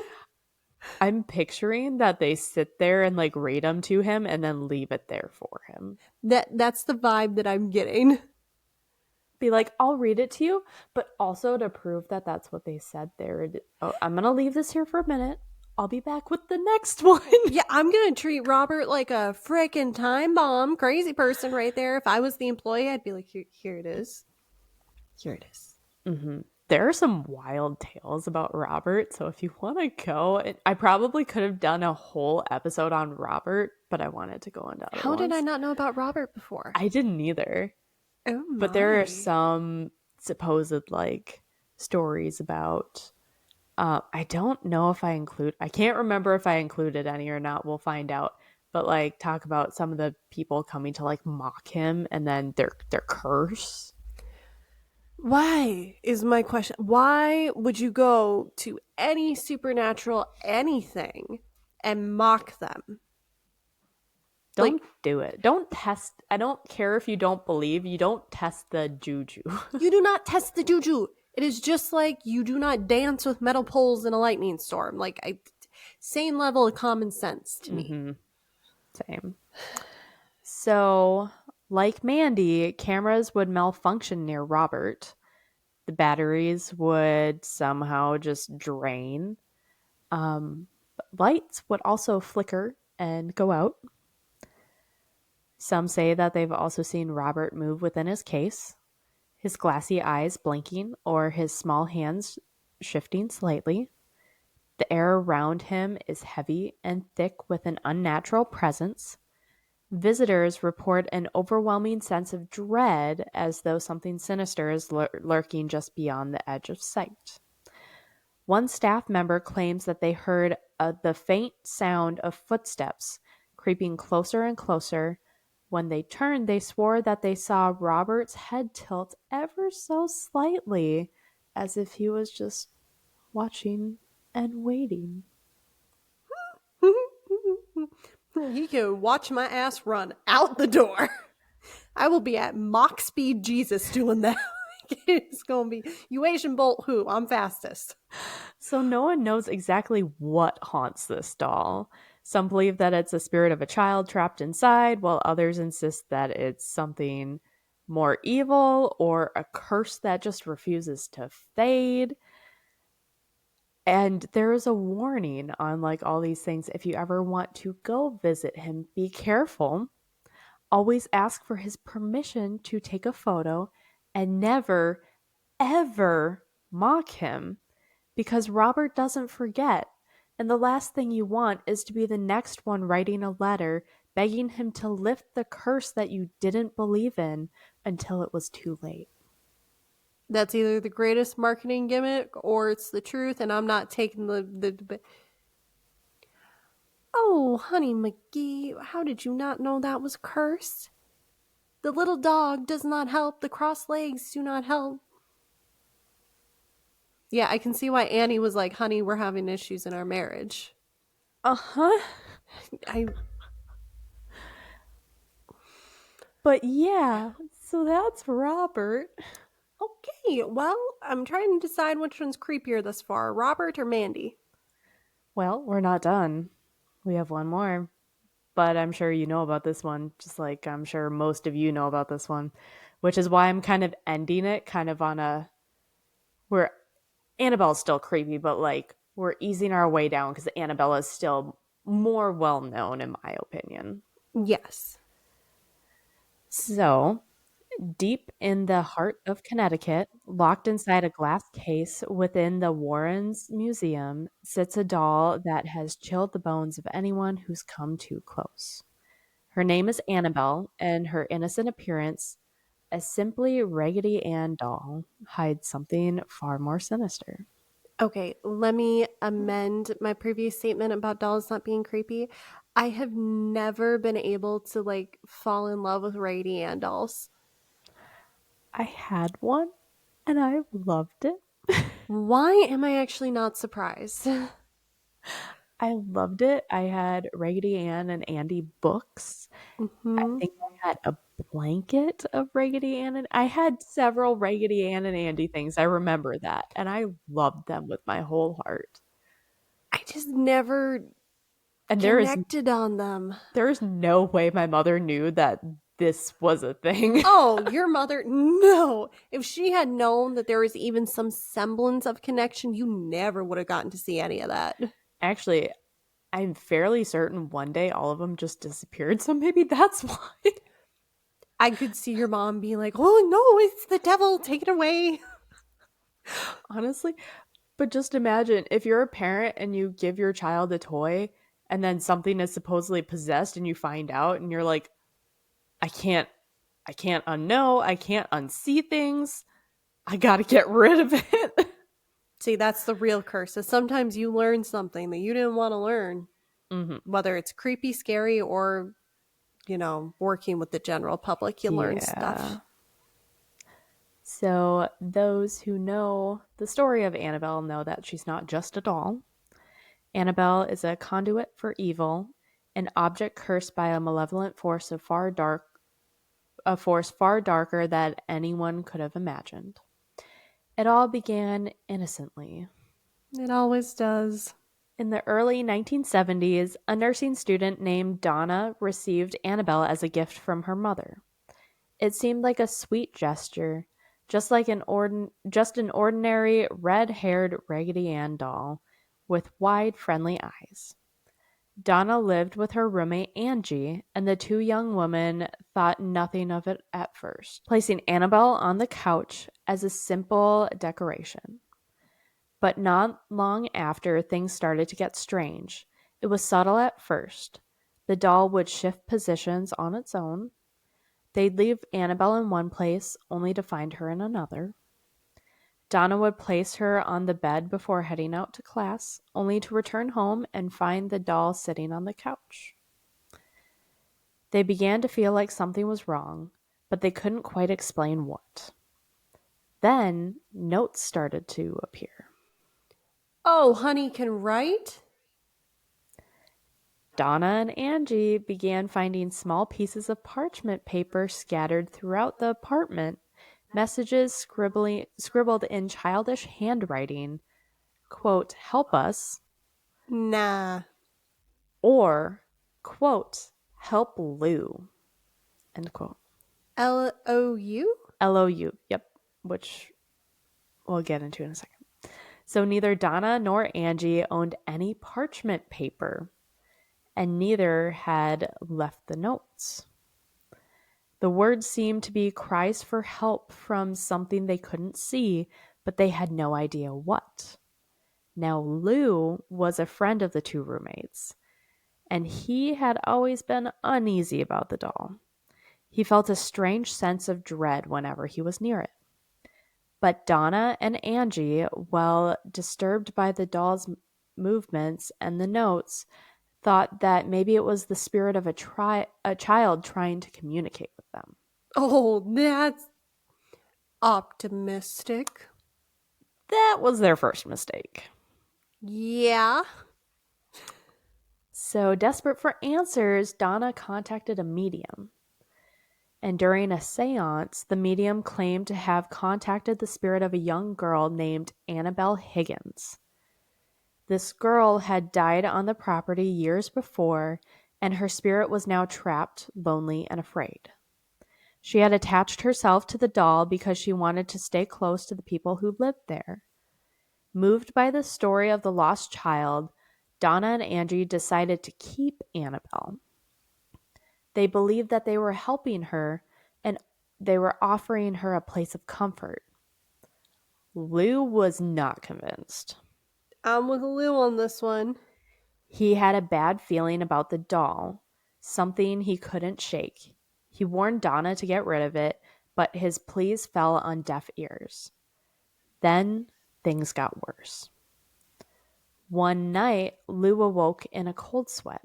I'm picturing that they sit there and like read them to him and then leave it there for him. That's the vibe that I'm getting. Be like, I'll read it to you, but also to prove that that's what they said there. Oh, I'm going to leave this here for a minute. I'll be back with the next one. Yeah, I'm gonna treat Robert like a freaking time bomb, crazy person right there. If I was the employee, I'd be like, here it is. Here it is. Mm-hmm. There are some wild tales about Robert, so if you want to go, I probably could have done a whole episode on Robert, but I wanted to go into other How did I ones. not know about Robert before? I didn't either, Oh but there are my. some supposed like stories about. I don't know if I can't remember if I included any or not. We'll find out. But like, talk about some of the people coming to like mock him, and then their curse. Why is my question. Why would you go to any supernatural anything and mock them? Like, Don't do it. Don't test. I don't care if you don't believe. You don't test the juju. you do not test the juju. It is just like you do not dance with metal poles in a lightning storm. Same level of common sense to me. Mm-hmm. Same. So, like Mandy, cameras would malfunction near Robert. The batteries would somehow just drain. Lights would also flicker and go out. Some say that they've also seen Robert move within his case, his glassy eyes blinking or his small hands shifting slightly. The air around him is heavy and thick with an unnatural presence. Visitors report an overwhelming sense of dread as though something sinister is lurking just beyond the edge of sight. One staff member claims that they heard the faint sound of footsteps creeping closer and closer. When they turned, they swore that they saw Robert's head tilt ever so slightly, as if he was just watching and waiting. You can watch my ass run out the door. I will be at Mach speed Jesus doing that. It's going to be you Asian bolt who? I'm fastest. So no one knows exactly what haunts this doll. Some believe that it's a spirit of a child trapped inside, while others insist that it's something more evil or a curse that just refuses to fade. And there is a warning on like all these things. If you ever want to go visit him, be careful. Always ask for his permission to take a photo and never, ever mock him because Robert doesn't forget. And the last thing you want is to be the next one writing a letter begging him to lift the curse that you didn't believe in until it was too late. That's either the greatest marketing gimmick or it's the truth, and I'm not taking the. Oh, honey McGee, how did you not know that was cursed? The little dog does not help. The crossed legs do not help. Yeah, I can see why Annie was like, honey, we're having issues in our marriage. Uh-huh. I But yeah, so that's Robert. Okay, well, I'm trying to decide which one's creepier thus far, Robert or Mandy. Well, we're not done. We have one more. But I'm sure you know about this one, just like I'm sure most of you know about this one, which is why I'm kind of ending it kind of on a where Annabelle's still creepy, but like we're easing our way down because Annabelle is still more well known in my opinion. Yes. So Deep in the heart of Connecticut, locked inside a glass case within the Warrens Museum, sits a doll that has chilled the bones of anyone who's come too close. Her name is Annabelle, and her innocent appearance, a simply Raggedy Ann doll, hides something far more sinister. Okay, let me amend my previous statement about dolls not being creepy. I have never been able to like fall in love with Raggedy Ann dolls. I had one, and I loved it. Why am I actually not surprised? I loved it. I had Raggedy Ann and Andy books. I Hmm. think I had a blanket of Raggedy Ann, and I had several Raggedy Ann and Andy things. I remember that, and I loved them with my whole heart. I just never And connected on them. there is no way my mother knew that this was a thing. Oh, your mother? No. If she had known that there was even some semblance of connection, you never would have gotten to see any of that. Actually, I'm fairly certain one day all of them just disappeared, so maybe that's why. I could see your mom being like, oh no, it's the devil, take it away. Honestly, but just imagine if you're a parent and you give your child a toy and then something is supposedly possessed and you find out and you're like, I can't I can't unknow, I can't unsee things. I got to get rid of it. See, that's the real curse. Is sometimes you learn something that you didn't want to learn, Hmm. whether it's creepy, scary, or, working with the general public, you learn Yeah. stuff. So, those who know the story of Annabelle know that she's not just a doll. Annabelle is a conduit for evil, an object cursed by a malevolent force a force far darker than anyone could have imagined. It all began innocently. It always does. In the early 1970s, a nursing student named Donna received Annabelle as a gift from her mother. It seemed like a sweet gesture, just an ordinary red-haired Raggedy Ann doll with wide, friendly eyes. Donna lived with her roommate Angie, and the two young women thought nothing of it at first, placing Annabelle on the couch as a simple decoration. But not long after, things started to get strange. It was subtle at first. The doll would shift positions on its own. They'd leave Annabelle in one place, only to find her in another. Donna would place her on the bed before heading out to class, only to return home and find the doll sitting on the couch. They began to feel like something was wrong, but they couldn't quite explain what. Then notes started to appear. Oh, honey can write? Donna and Angie began finding small pieces of parchment paper scattered throughout the apartment, messages scribbled in childish handwriting, quote, help us, Nah. or, quote, help Lou, end quote. LOU? LOU, yep, which we'll get into in a second. So neither Donna nor Angie owned any parchment paper, and neither had left the notes. The words seemed to be cries for help from something they couldn't see, but they had no idea what. Now, Lou was a friend of the two roommates, and he had always been uneasy about the doll. He felt a strange sense of dread whenever he was near it. But Donna and Angie, while disturbed by the doll's movements and the notes, thought that maybe it was the spirit of a child trying to communicate with them. Oh, that's optimistic. That was their first mistake. Yeah. So, desperate for answers, Donna contacted a medium. And during a seance, the medium claimed to have contacted the spirit of a young girl named Annabelle Higgins. This girl had died on the property years before, and her spirit was now trapped, lonely, and afraid. She had attached herself to the doll because she wanted to stay close to the people who lived there. Moved by the story of the lost child, Donna and Angie decided to keep Annabelle. They believed that they were helping her, and they were offering her a place of comfort. Lou was not convinced. I'm with Lou on this one. He had a bad feeling about the doll, something he couldn't shake. He warned Donna to get rid of it, but his pleas fell on deaf ears. Then things got worse. One night, Lou awoke in a cold sweat.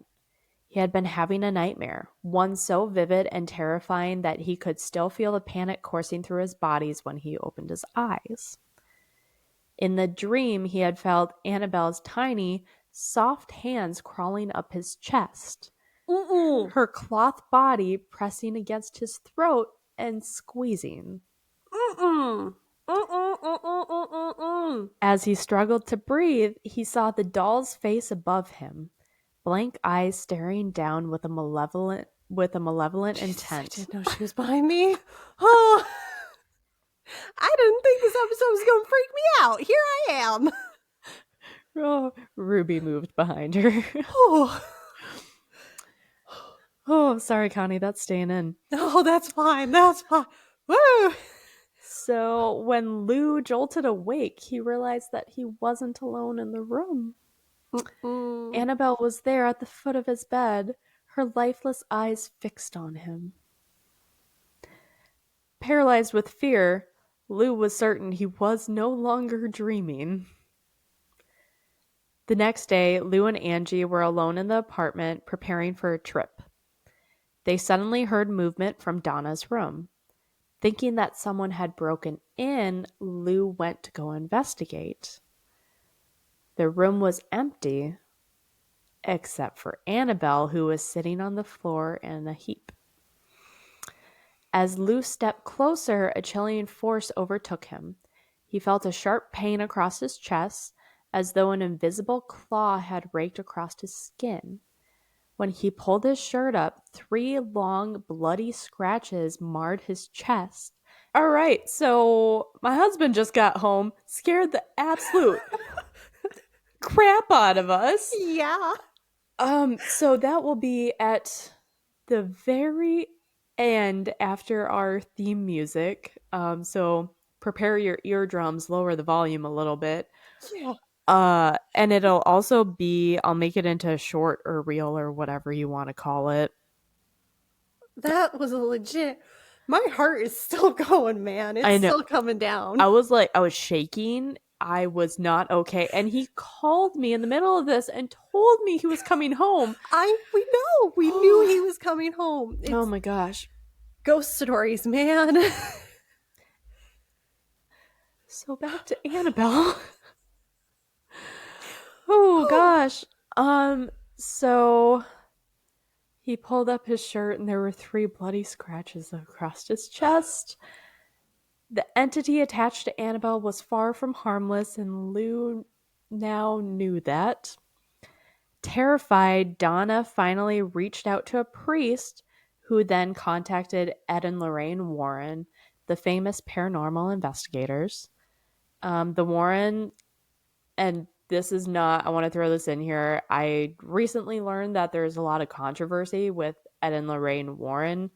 He had been having a nightmare, one so vivid and terrifying that he could still feel the panic coursing through his bodies when he opened his eyes. In the dream, he had felt Annabelle's tiny, soft hands crawling up his chest, Mm-mm. her cloth body pressing against his throat and squeezing. Mm-mm. Mm-mm. Mm-mm. Mm-mm. As he struggled to breathe, he saw the doll's face above him, blank eyes staring down with a malevolent Jesus, I intent. didn't know she was behind me. Oh, I didn't think this episode was going to freak me out. Here I am. Oh, Ruby moved behind her. Oh, Oh, sorry, Connie, that's staying in. no, that's fine. That's fine. Woo. So when Lou jolted awake, he realized that he wasn't alone in the room. Mm-mm. Annabelle was there at the foot of his bed, her lifeless eyes fixed on him. Paralyzed with fear, Lou was certain he was no longer dreaming. The next day, Lou and Angie were alone in the apartment preparing for a trip. They suddenly heard movement from Donna's room. Thinking that someone had broken in, Lou went to go investigate. The room was empty, except for Annabelle, who was sitting on the floor in a heap. As Lou stepped closer, a chilling force overtook him. He felt a sharp pain across his chest, as though an invisible claw had raked across his skin. When he pulled his shirt up, 3 long, bloody scratches marred his chest. All right, so my husband just got home, scared the absolute crap out of us. Yeah. So that will be at the very end after our theme music. So prepare your eardrums, lower the volume a little bit. Yeah. And it'll also be, I'll make it into a short or reel or whatever you want to call it. That was a legit. My heart is still going, man. It's I know. still coming down. I was shaking. I was not okay. And he called me in the middle of this and told me he was coming home. We know. We knew he was coming home. It's Oh my gosh. ghost stories, man. So back to Annabelle. Oh gosh. So he pulled up his shirt and there were 3 bloody scratches across his chest. The entity attached to Annabelle was far from harmless, and Lou now knew that. Terrified, Donna finally reached out to a priest who then contacted Ed and Lorraine Warren, the famous paranormal investigators. The Warren, and this is not, I want to throw this in here. I recently learned that there's a lot of controversy with Ed and Lorraine Warren.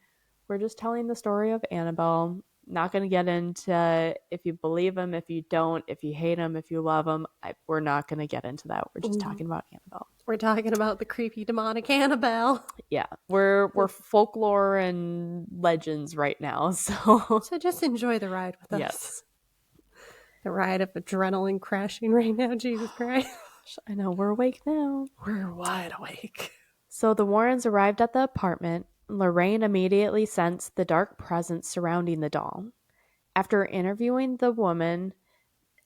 We're just telling the story of Annabelle. Not going to get into if you believe him, if you don't, if you hate him, if you love him. We're not going to get into that. We're just talking about Annabelle. We're talking about the creepy demonic Annabelle. Yeah, we're folklore and legends right now. So just enjoy the ride with us. Yes. The ride of adrenaline crashing right now, Jesus Christ. I know, we're awake now. We're wide awake. So the Warrens arrived at the apartment. Lorraine immediately sensed the dark presence surrounding the doll. After interviewing the woman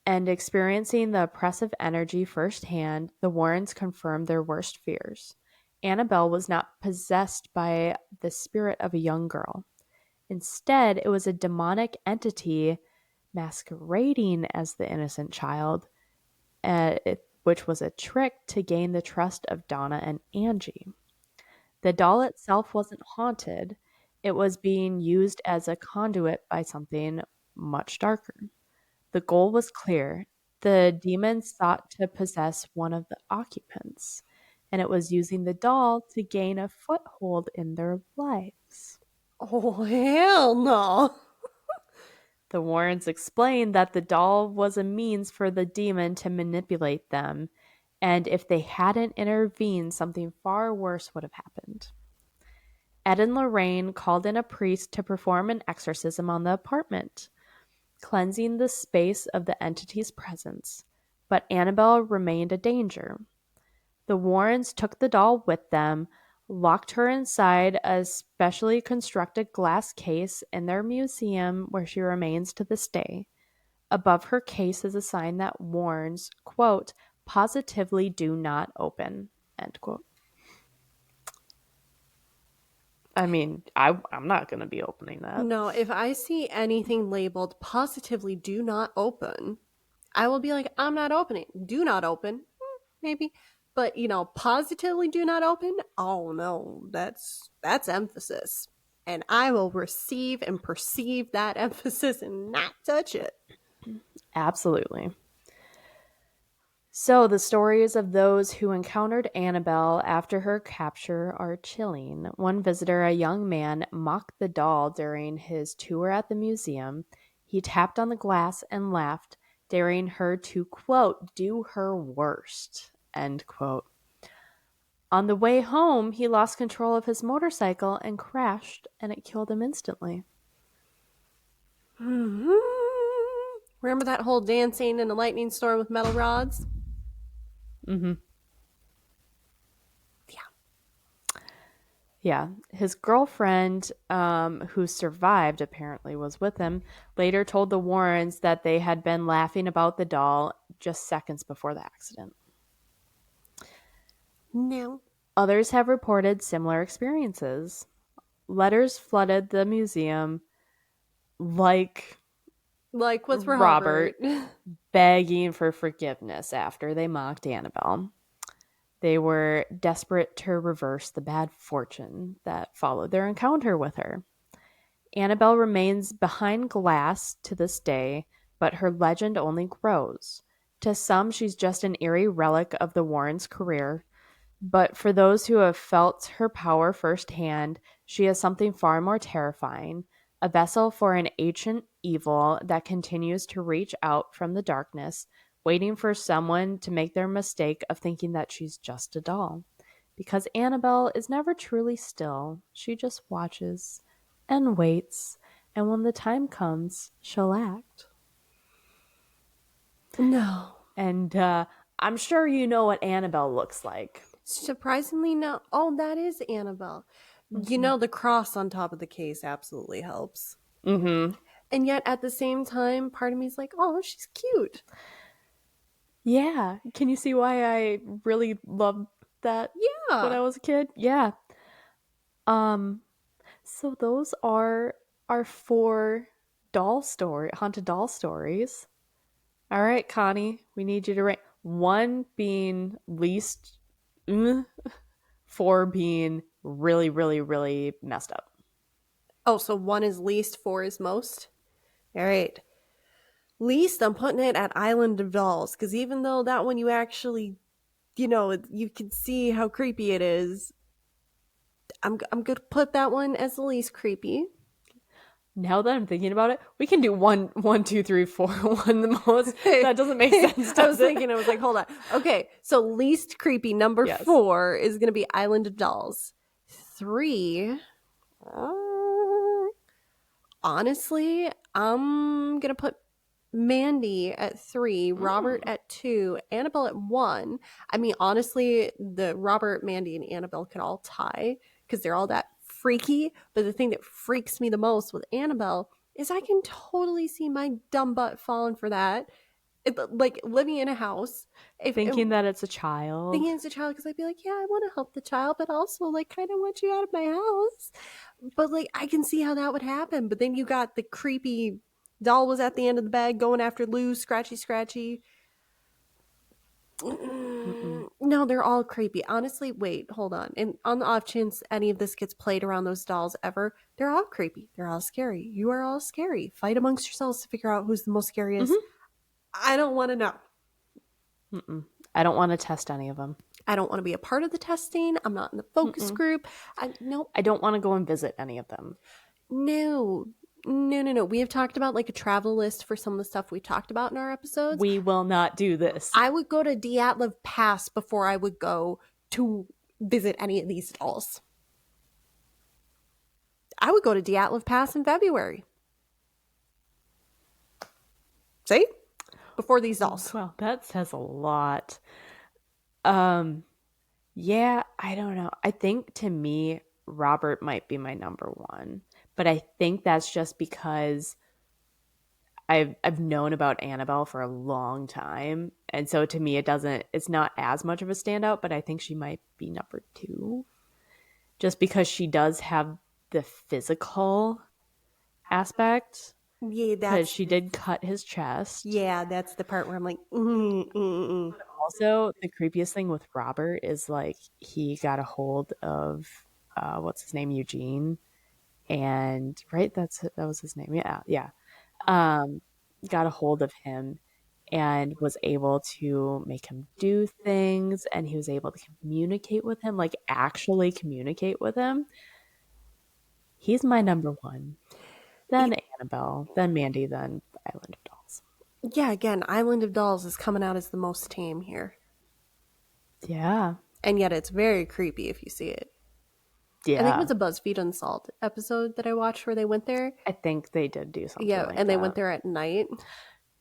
and experiencing the oppressive energy firsthand, the Warrens confirmed their worst fears. Annabelle was not possessed by the spirit of a young girl. Instead, it was a demonic entity masquerading as the innocent child, which was a trick to gain the trust of Donna and Angie. The doll itself wasn't haunted. It was being used as a conduit by something much darker. The goal was clear. The demon sought to possess one of the occupants, and it was using the doll to gain a foothold in their lives. Oh, hell no. The Warrens explained that the doll was a means for the demon to manipulate them, and if they hadn't intervened, something far worse would have happened. Ed and Lorraine called in a priest to perform an exorcism on the apartment, cleansing the space of the entity's presence, but Annabelle remained a danger. The Warrens took the doll with them, locked her inside a specially constructed glass case in their museum where she remains to this day. Above her case is a sign that warns, quote, positively do not open, end quote. I mean, I'm not going to be opening that. No, if I see anything labeled positively do not open, I will be like, I'm not opening. Do not open. Maybe. But, positively do not open? Oh no, that's emphasis. And I will receive and perceive that emphasis and not touch it. Absolutely. So, the stories of those who encountered Annabelle after her capture are chilling. One visitor, a young man, mocked the doll during his tour at the museum. He tapped on the glass and laughed, daring her to, quote, do her worst, end quote. On the way home, he lost control of his motorcycle and crashed, and it killed him instantly. Mm-hmm. Remember that whole dancing in a lightning storm with metal rods? Mm-hmm. Yeah. Yeah. His girlfriend, who survived, apparently was with him, later told the Warrens that they had been laughing about the doll just seconds before the accident. No. Others have reported similar experiences. Letters flooded the museum, like Like with Robert, Robert. begging for forgiveness after they mocked Annabelle. They were desperate to reverse the bad fortune that followed their encounter with her. Annabelle remains behind glass to this day, but her legend only grows. To some, she's just an eerie relic of the Warrens' career, but for those who have felt her power firsthand, she is something far more terrifying, a vessel for an ancient evil that continues to reach out from the darkness, waiting for someone to make their mistake of thinking that she's just a doll. Because Annabelle is never truly still, she just watches and waits, and when the time comes, she'll act. No. And I'm sure you know what Annabelle looks like. Surprisingly, no. Oh, that is Annabelle. Mm-hmm. The cross on top of the case absolutely helps. Mm-hmm. And yet, at the same time, part of me is like, oh, she's cute. Yeah. Can you see why I really loved that when Yeah. I was a kid? Yeah. Um, so those are our four haunted doll stories. All right, Connie, we need you to rank one being least, four being really, really, really messed up. Oh, so one is least, four is most? All right. Least, I'm putting it at Island of Dolls, because even though that one you actually, you can see how creepy it is, I'm going to put that one as the least creepy. Now that I'm thinking about it, we can do one, two, three, four, one the most. Hey, That doesn't make sense, I was does it? thinking, I was like, hold on. Okay, so least creepy, number Yes. 4 is going to be Island of Dolls. 3, honestly, I'm going to put Mandy at 3, Robert at 2, Annabelle at 1. I mean, honestly, the Robert, Mandy, and Annabelle can all tie because they're all that freaky. But the thing that freaks me the most with Annabelle is I can totally see my dumb butt falling for that. Like living in a house, Thinking that it's a child. thinking it's a child, because I'd be like, yeah, I want to help the child, but also like kind of want you out of my house. But like I can see how that would happen. But then you got the creepy doll was at the end of the bag going after Lou, scratchy. No, they're all creepy. Honestly, wait, hold on. And on the off chance any of this gets played around those dolls ever, they're all creepy. They're all scary. You are all scary. Fight amongst yourselves to figure out who's the most scariest. I don't want to know. I don't want to test any of them. I don't want to be a part of the testing. I'm not in the focus group. Nope. I don't want to go and visit any of them. No. No. We have talked about like a travel list for some of the stuff we talked about in our episodes. We will not do this. I would go to Dyatlov Pass before I would go to visit any of these dolls. I would go to Dyatlov Pass in February. See? Before these dolls. Well, that says a lot. Yeah, I don't know. I think to me, Robert might be my number one, but I think that's just because I've known about Annabelle for a long time, and so to me, it's not as much of a standout. But I think she might be number two, just because she does have the physical aspect. Yeah, because she did cut his chest. Yeah, that's the part where I'm like, Also, the creepiest thing with Robert is like he got a hold of what's his name, Eugene, and right, that was his name. Yeah. Got a hold of him and was able to make him do things, and he was able to communicate with him, like actually communicate with him. He's my number one. Then Annabelle, then Mandy, then Island of Dolls. Yeah, again, Island of Dolls is coming out as the most tame here. Yeah. And yet it's very creepy if you see it. Yeah. I think it was a BuzzFeed Unsolved episode that I watched where they went there. I think they did do something Yeah, like and that. they went there at night.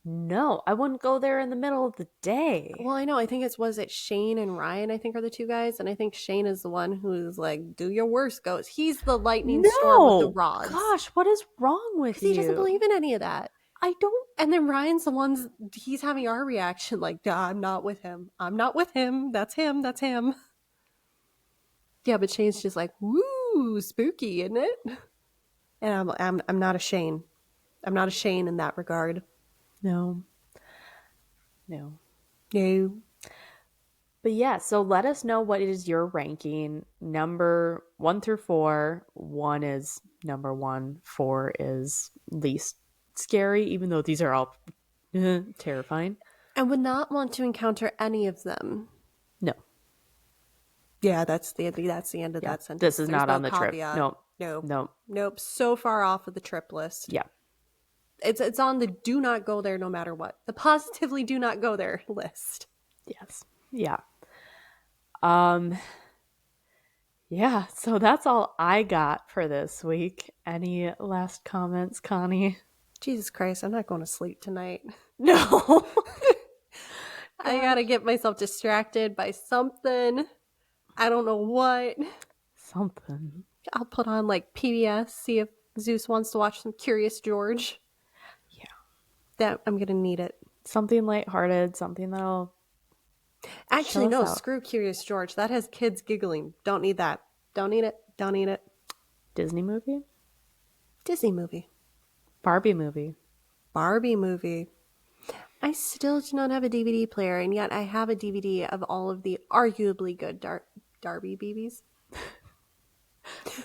No, I wouldn't go there in the middle of the day. Well, I know. I think was it Shane and Ryan, I think, are the two guys. And I think Shane is the one who's like, do your worst, ghost. He's the lightning storm with the rods. Gosh, what is wrong with you? He doesn't believe in any of that. I don't. And then Ryan's the ones, he's having our reaction like, I'm not with him. I'm not with him. That's him. That's him. Yeah, but Shane's just like, woo, spooky, isn't it? And I'm not a Shane. I'm not a Shane in that regard. No. But yeah, so let us know what is your ranking. Number 1 through 4. 1 is number 1. 4 is least scary, even though these are all terrifying. I would not want to encounter any of them. No. Yeah, that's the end of that sentence. This is not on the trip. Nope. So far off of the trip list. Yeah. It's on the do not go there no matter what. The positively do not go there list. Yes. Yeah. Yeah, so that's all I got for this week. Any last comments, Connie? Jesus Christ, I'm not going to sleep tonight. No. I gotta get myself distracted by something. I don't know what. Something. I'll put on like PBS, see if Zeus wants to watch some Curious George. Yeah. That I'm gonna need it. Something lighthearted, something that'll actually no, screw Curious George. That has kids giggling. Don't need that. Don't need it. Don't need it. Disney movie? Disney movie. Barbie movie. Barbie movie. I still do not have a DVD player, and yet I have a DVD of all of the arguably good Darby BBs.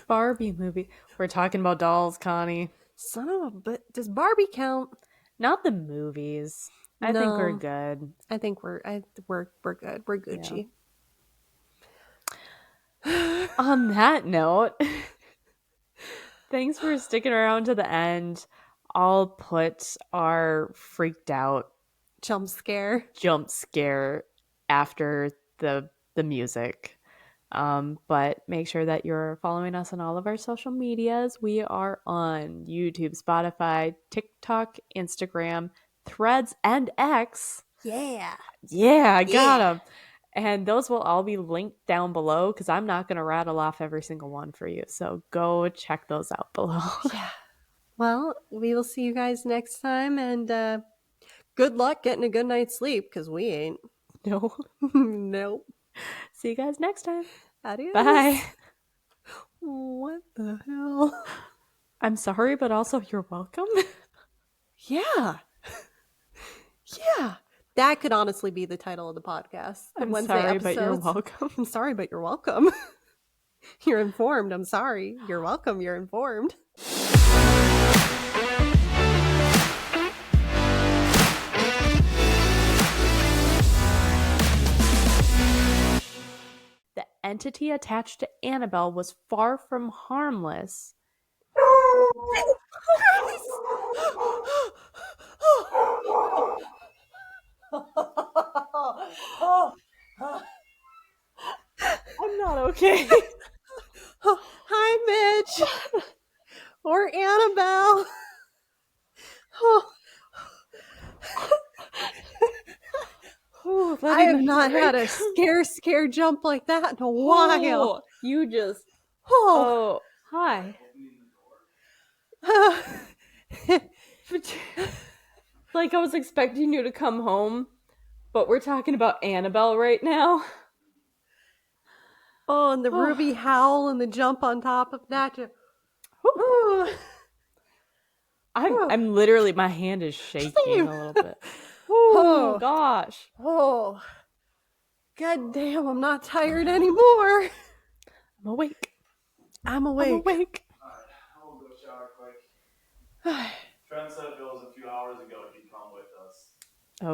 Barbie movie. We're talking about dolls, Connie. Son of a but does Barbie count? Not the movies. I think we're good. I think we're good. We're Gucci. Yeah. On that note, thanks for sticking around to the end. I'll put our freaked out jump scare after the music. But make sure that you're following us on all of our social medias. We are on YouTube, Spotify, TikTok, Instagram, Threads, and X. Yeah, I got them. And those will all be linked down below because I'm not going to rattle off every single one for you. So go check those out below. Yeah. Well, we will see you guys next time. And good luck getting a good night's sleep because we ain't. No. Nope. See you guys next time. Adios. Bye. What the hell? I'm sorry, but also you're welcome. Yeah. Yeah. That could honestly be the title of the podcast. I'm sorry, but you're welcome. I'm sorry, but you're welcome. You're informed. I'm sorry. You're welcome. You're informed. The entity attached to Annabelle was far from harmless I'm not okay. Hi, Mitch. Or Annabelle. Ooh, I letting have the not had a break. scare jump like that in a while. Oh, you just. Oh. Oh, hi. Like I was expecting you to come home, but we're talking about Annabelle right now. Oh, and the Oh, Ruby howl and the jump on top of that. whew. Ooh. I'm literally, my hand is shaking a little bit. Oh Oh. gosh. Oh. God damn, I'm not tired anymore. I'm awake. I'm I'm awake. awake. Alright, I'll go shower quick. Trent said if it was a few hours ago, it'd be